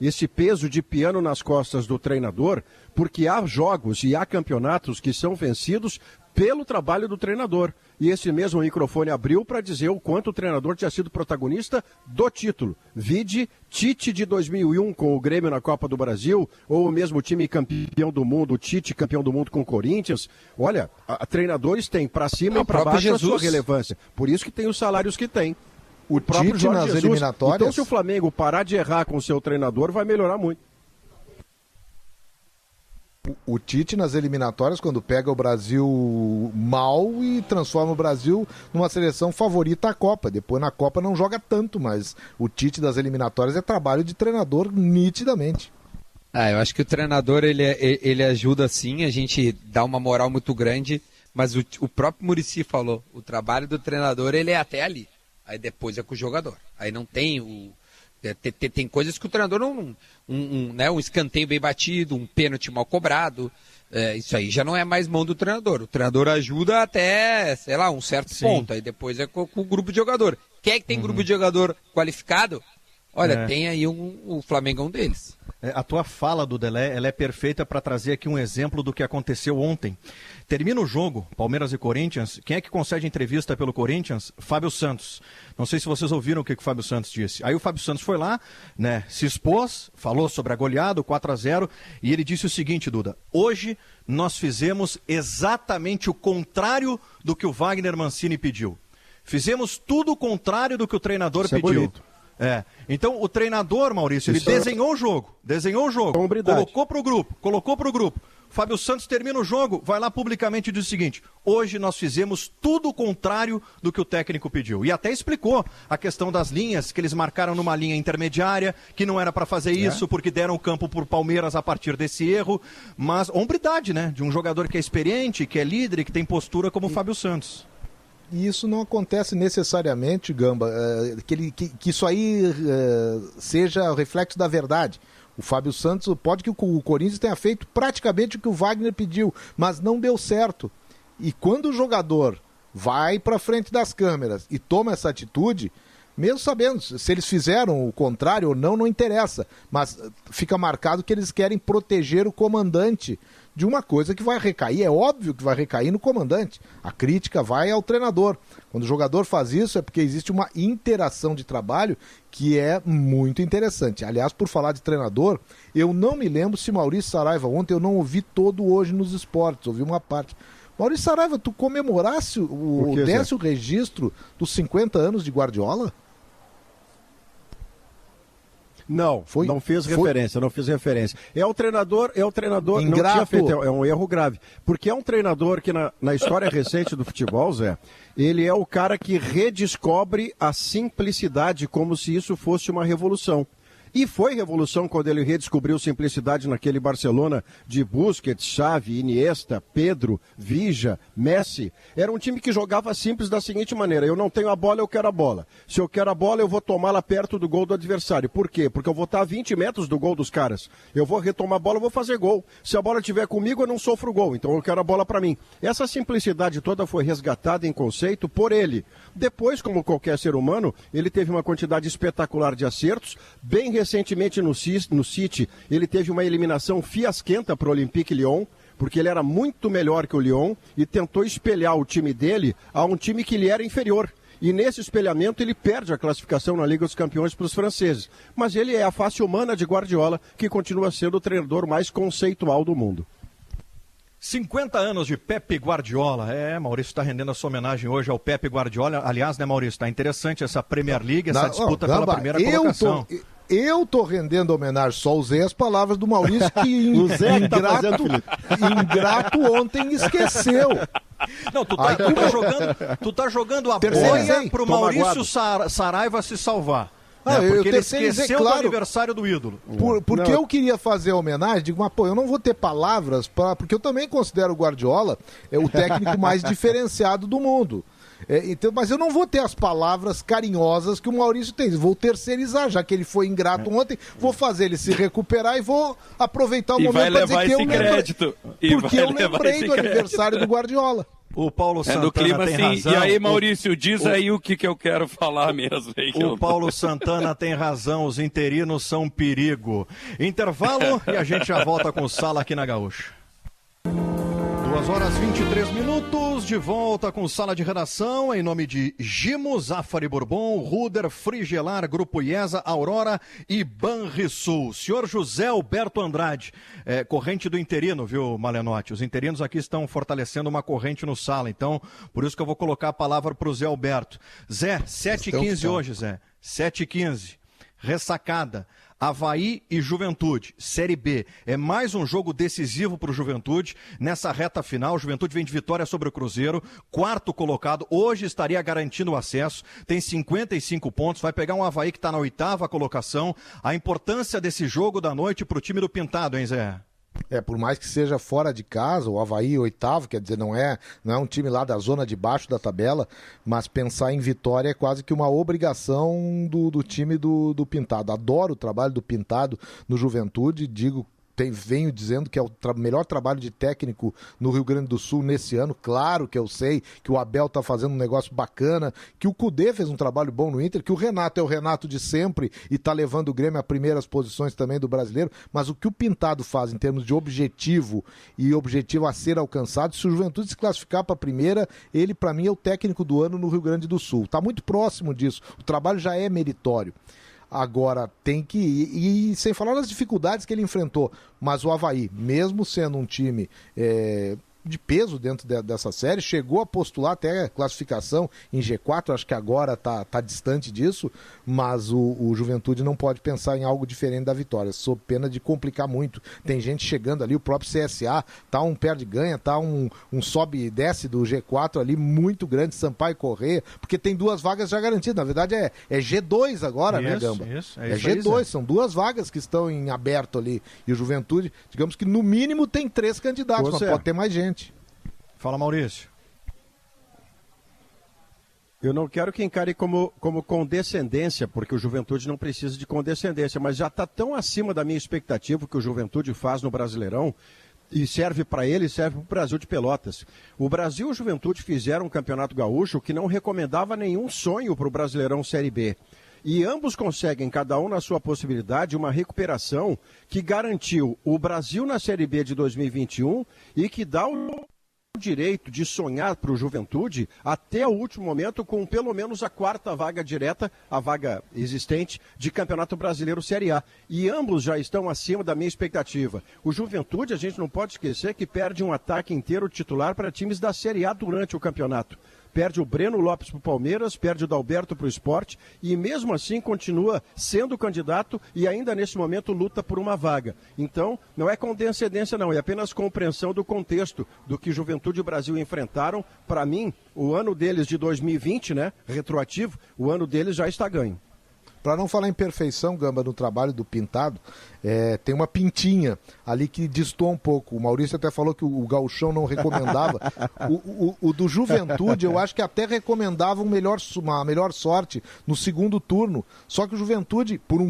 esse peso de piano nas costas do treinador, porque há jogos e há campeonatos que são vencidos pelo trabalho do treinador. E esse mesmo microfone abriu para dizer o quanto o treinador tinha sido protagonista do título. Vide Tite de 2001 com o Grêmio na Copa do Brasil, ou o mesmo time campeão do mundo, o Tite campeão do mundo com o Corinthians. Olha, treinadores têm para cima e para baixo a sua relevância. Por isso que tem os salários que tem. O próprio Tite nas eliminatórias... Então se o Flamengo parar de errar com o seu treinador, vai melhorar muito. O Tite nas eliminatórias, quando pega o Brasil mal e transforma o Brasil numa seleção favorita à Copa. Depois na Copa não joga tanto, mas o Tite das eliminatórias é trabalho de treinador nitidamente. Eu acho que o treinador ele ajuda sim, a gente dá uma moral muito grande, mas o próprio Muricy falou, o trabalho do treinador ele é até ali, aí depois é com o jogador. Aí não tem Tem coisas que o treinador um escanteio bem batido, um pênalti mal cobrado, isso aí já não é mais mão do treinador. O treinador ajuda até, sei lá, um certo ponto, aí depois é com o grupo de jogador. Quem é que tem grupo de jogador qualificado? Olha, tem aí o Flamengo é um deles. A tua fala, Dudelé, ela é perfeita para trazer aqui um exemplo do que aconteceu ontem. Termina o jogo, Palmeiras e Corinthians. Quem é que concede entrevista pelo Corinthians? Fábio Santos. Não sei se vocês ouviram o que o Fábio Santos disse. Aí o Fábio Santos foi lá, se expôs, falou sobre a goleada, o 4-0, e ele disse o seguinte, Duda: hoje nós fizemos exatamente o contrário do que o Wagner Mancini pediu. Fizemos tudo o contrário do que o treinador pediu. Bonito. Então o treinador, Maurício, ele desenhou o jogo, colocou pro grupo. Fábio Santos termina o jogo, vai lá publicamente e diz o seguinte: hoje nós fizemos tudo o contrário do que o técnico pediu. E até explicou a questão das linhas, que eles marcaram numa linha intermediária, que não era para fazer isso, porque deram o campo por Palmeiras a partir desse erro. Mas hombridade, de um jogador que é experiente, que é líder e que tem postura como o Fábio Santos. E isso não acontece necessariamente, Gamba, que isso aí seja o reflexo da verdade. O Fábio Santos, pode que o Corinthians tenha feito praticamente o que o Wagner pediu, mas não deu certo. E quando o jogador vai para frente das câmeras e toma essa atitude, mesmo sabendo se eles fizeram o contrário ou não interessa, mas fica marcado que eles querem proteger o comandante de uma coisa que vai recair, é óbvio que vai recair no comandante. A crítica vai ao treinador. Quando o jogador faz isso é porque existe uma interação de trabalho que é muito interessante. Aliás, por falar de treinador, eu não me lembro se Maurício Saraiva, ontem eu não ouvi todo Hoje nos Esportes, ouvi uma parte. Maurício Saraiva, tu comemorasse desse o registro dos 50 anos de Guardiola? Não fiz referência. É o treinador, ingrato. Não tinha feito, é um erro grave. Porque é um treinador que na história recente do futebol, Zé, ele é o cara que redescobre a simplicidade como se isso fosse uma revolução. E foi revolução quando ele redescobriu simplicidade naquele Barcelona de Busquets, Xavi, Iniesta, Pedro, Villa, Messi. Era um time que jogava simples da seguinte maneira: eu não tenho a bola, eu quero a bola. Se eu quero a bola, eu vou tomá-la perto do gol do adversário. Por quê? Porque eu vou estar a 20 metros do gol dos caras. Eu vou retomar a bola, eu vou fazer gol. Se a bola estiver comigo, eu não sofro gol. Então eu quero a bola para mim. Essa simplicidade toda foi resgatada em conceito por ele. Depois, como qualquer ser humano, ele teve uma quantidade espetacular de acertos. Bem recentemente no City, ele teve uma eliminação fiasquenta para o Olympique Lyon, porque ele era muito melhor que o Lyon e tentou espelhar o time dele a um time que lhe era inferior. E nesse espelhamento ele perde a classificação na Liga dos Campeões para os franceses. Mas ele é a face humana de Guardiola, que continua sendo o treinador mais conceitual do mundo. 50 anos de Pepe Guardiola. Maurício está rendendo a sua homenagem hoje ao Pepe Guardiola. Aliás, né, Maurício, está interessante essa Premier League, essa disputa pela primeira colocação. Eu tô rendendo homenagem, só usei as palavras do Maurício que ingrato ontem esqueceu. Não, tu tá jogando a boia pro Maurício Saraiva se salvar. Porque ele esqueceu do aniversário do ídolo. Porque eu queria fazer a homenagem, digo, mas eu não vou ter palavras, porque eu também considero o Guardiola o técnico mais diferenciado do mundo. Então, mas eu não vou ter as palavras carinhosas que o Maurício tem. Vou terceirizar, já que ele foi ingrato ontem, vou fazer ele se recuperar e vou aproveitar o momento para dizer que eu lembrei do aniversário do Guardiola. O Paulo Santana do clima, tem assim, razão. E aí, Maurício, diz aí o que eu quero falar mesmo. O Paulo Santana tem razão, os interinos são um perigo. Intervalo e a gente já volta com o Sala aqui na Gaúcha. 2h23, de volta com Sala de Redação, em nome de Gimo, Zafari Bourbon, Ruder, Frigelar, Grupo IESA, Aurora e Banrisul. Senhor José Alberto Andrade, corrente do interino, viu, Malenotti? Os interinos aqui estão fortalecendo uma corrente no Sala, então, por isso que eu vou colocar a palavra para o Zé Alberto. Zé, 7h15 hoje, Zé, 7h15, ressacada. Avaí e Juventude, Série B. É mais um jogo decisivo para o Juventude nessa reta final. O Juventude vem de vitória sobre o Cruzeiro, quarto colocado. Hoje estaria garantindo o acesso. Tem 55 pontos. Vai pegar um Avaí que está na 8ª colocação. A importância desse jogo da noite para o time do Pintado, hein, Zé? Por mais que seja fora de casa, o Avaí 8º, quer dizer, não é um time lá da zona de baixo da tabela, mas pensar em vitória é quase que uma obrigação do time do Pintado. Adoro o trabalho do Pintado no Juventude, venho dizendo que é o melhor trabalho de técnico no Rio Grande do Sul nesse ano. Claro que eu sei que o Abel está fazendo um negócio bacana, que o Cudê fez um trabalho bom no Inter, que o Renato é o Renato de sempre e está levando o Grêmio a primeiras posições também do Brasileiro, mas o que o Pintado faz em termos de objetivo e objetivo a ser alcançado, se o Juventude se classificar para a primeira, ele para mim é o técnico do ano no Rio Grande do Sul. Está muito próximo disso, o trabalho já é meritório. Agora tem que ir, e sem falar das dificuldades que ele enfrentou, mas o Avaí, mesmo sendo um time de peso dentro dessa série, chegou a postular até classificação em G4, acho que agora tá distante disso, mas o Juventude não pode pensar em algo diferente da vitória, sob pena de complicar muito. Tem gente chegando ali, o próprio CSA tá um perde-ganha, tá um sobe e desce do G4 ali muito grande, Sampaio Corrêa, porque tem 2 vagas já garantidas, na verdade é G2 agora, né, Gamba? Isso G2, aí, são 2 vagas que estão em aberto ali, e o Juventude, digamos que no mínimo tem 3 candidatos, mas pode ter mais gente. Fala, Maurício. Eu não quero que encare como condescendência, porque o Juventude não precisa de condescendência, mas já está tão acima da minha expectativa que o Juventude faz no Brasileirão, e serve para ele e serve para o Brasil de Pelotas. O Brasil e o Juventude fizeram um campeonato gaúcho que não recomendava nenhum sonho para o Brasileirão Série B. E ambos conseguem, cada um na sua possibilidade, uma recuperação que garantiu o Brasil na Série B de 2021 e que dá o direito de sonhar para o Juventude até o último momento com pelo menos a 4ª vaga direta, a vaga existente de Campeonato Brasileiro Série A. E ambos já estão acima da minha expectativa. O Juventude, a gente não pode esquecer que perde um ataque inteiro titular para times da Série A durante o campeonato. Perde o Breno Lopes para o Palmeiras, perde o Dalberto para o Sport e mesmo assim continua sendo candidato e ainda nesse momento luta por uma vaga. Então, não é condescendência não, é apenas compreensão do contexto do que Juventude e Brasil enfrentaram. Para mim, o ano deles de 2020, né, retroativo, o ano deles já está ganho. Para não falar em perfeição, Gamba, no trabalho do Pintado, tem uma pintinha ali que destoa um pouco. O Maurício até falou que o gauchão não recomendava. O do Juventude, eu acho que até recomendava uma melhor sorte no segundo turno. Só que o Juventude, por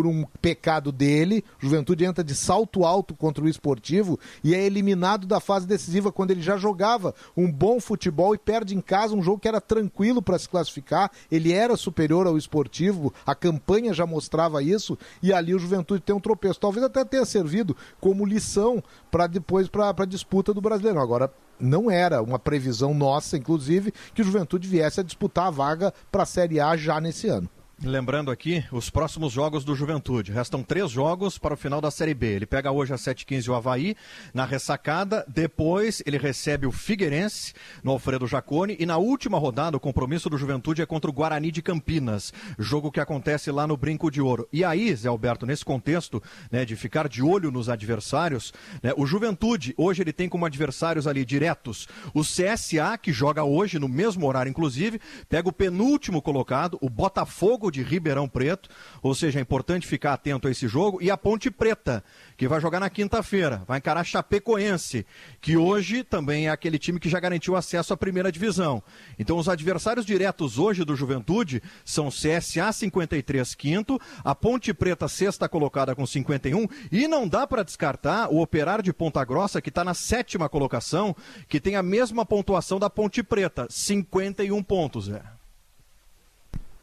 um pecado dele, Juventude entra de salto alto contra o Esportivo e é eliminado da fase decisiva quando ele já jogava um bom futebol e perde em casa um jogo que era tranquilo para se classificar. Ele era superior ao Esportivo, a campanha já mostrava isso e ali o Juventude tem um tropeço. Talvez até tenha servido como lição para depois para a disputa do Brasileirão. Agora, não era uma previsão nossa, inclusive, que o Juventude viesse a disputar a vaga para a Série A já nesse ano. Lembrando aqui os próximos jogos do Juventude. Restam 3 jogos para o final da Série B. Ele pega hoje às 7h15 o Avaí na ressacada. Depois ele recebe o Figueirense no Alfredo Jaconi. E na última rodada o compromisso do Juventude é contra o Guarani de Campinas. Jogo que acontece lá no Brinco de Ouro. E aí, Zé Alberto, nesse contexto, né, de ficar de olho nos adversários, né, o Juventude hoje ele tem como adversários ali diretos o CSA, que joga hoje no mesmo horário inclusive, pega o penúltimo colocado, o Botafogo de Ribeirão Preto, ou seja, é importante ficar atento a esse jogo, e a Ponte Preta, que vai jogar na quinta-feira, vai encarar Chapecoense, que hoje também é aquele time que já garantiu acesso à primeira divisão. Então os adversários diretos hoje do Juventude são CSA 53 quinto, a Ponte Preta sexta colocada com 51, e não dá para descartar o Operário de Ponta Grossa, que está na 7ª colocação, que tem a mesma pontuação da Ponte Preta, 51 pontos, Zé.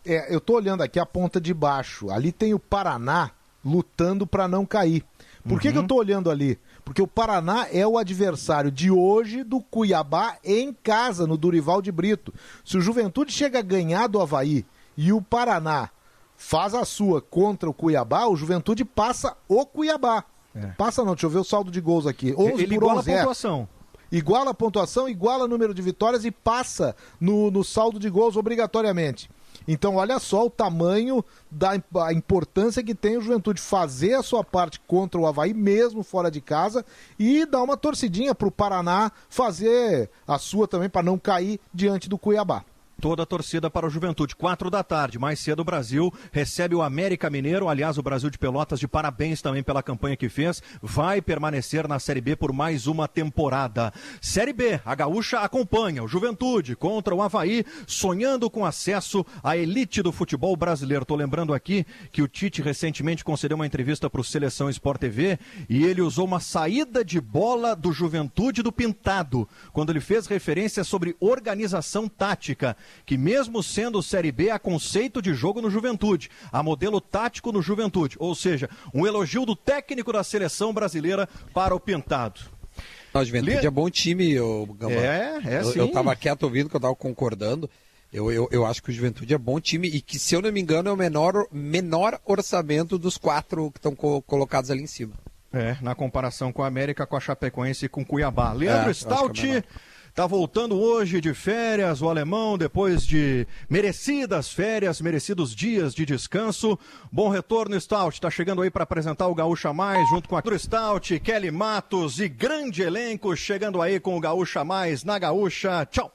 Eu tô olhando aqui a ponta de baixo. Ali tem o Paraná lutando para não cair. Por que eu tô olhando ali? Porque o Paraná é o adversário de hoje do Cuiabá em casa, no Durival de Brito. Se o Juventude chega a ganhar do Avaí e o Paraná faz a sua contra o Cuiabá, o Juventude passa o Cuiabá. Passa não, deixa eu ver o saldo de gols aqui. 11 ele por iguala 11, a pontuação. Iguala a pontuação, iguala o número de vitórias e passa no saldo de gols obrigatoriamente. Então, olha só o tamanho da importância que tem o Juventude fazer a sua parte contra o Avaí, mesmo fora de casa, e dar uma torcidinha para o Paraná fazer a sua também, para não cair diante do Cuiabá. Toda a torcida para o Juventude. 4 da tarde, mais cedo o Brasil recebe o América Mineiro. Aliás, o Brasil de Pelotas, de parabéns também pela campanha que fez. Vai permanecer na Série B por mais uma temporada. Série B, a Gaúcha acompanha o Juventude contra o Avaí, sonhando com acesso à elite do futebol brasileiro. Estou lembrando aqui que o Tite recentemente concedeu uma entrevista para o Seleção Sport TV e ele usou uma saída de bola do Juventude do Pintado, quando ele fez referência sobre organização tática, que mesmo sendo Série B, há conceito de jogo no Juventude, há modelo tático no Juventude, ou seja, um elogio do técnico da seleção brasileira para o Pintado. O Juventude é bom time, Gamba. Sim. Eu tava quieto ouvindo, que eu tava concordando. Eu acho que o Juventude é bom time e que, se eu não me engano, é o menor orçamento dos 4 que estão colocados ali em cima. Na comparação com a América, com a Chapecoense e com o Cuiabá. Leandro Stout tá voltando hoje de férias, o alemão, depois de merecidas férias, merecidos dias de descanso. Bom retorno, Stout. Tá chegando aí para apresentar o Gaúcha Mais, junto com a Stout, Kelly Matos e grande elenco, chegando aí com o Gaúcha Mais na Gaúcha. Tchau!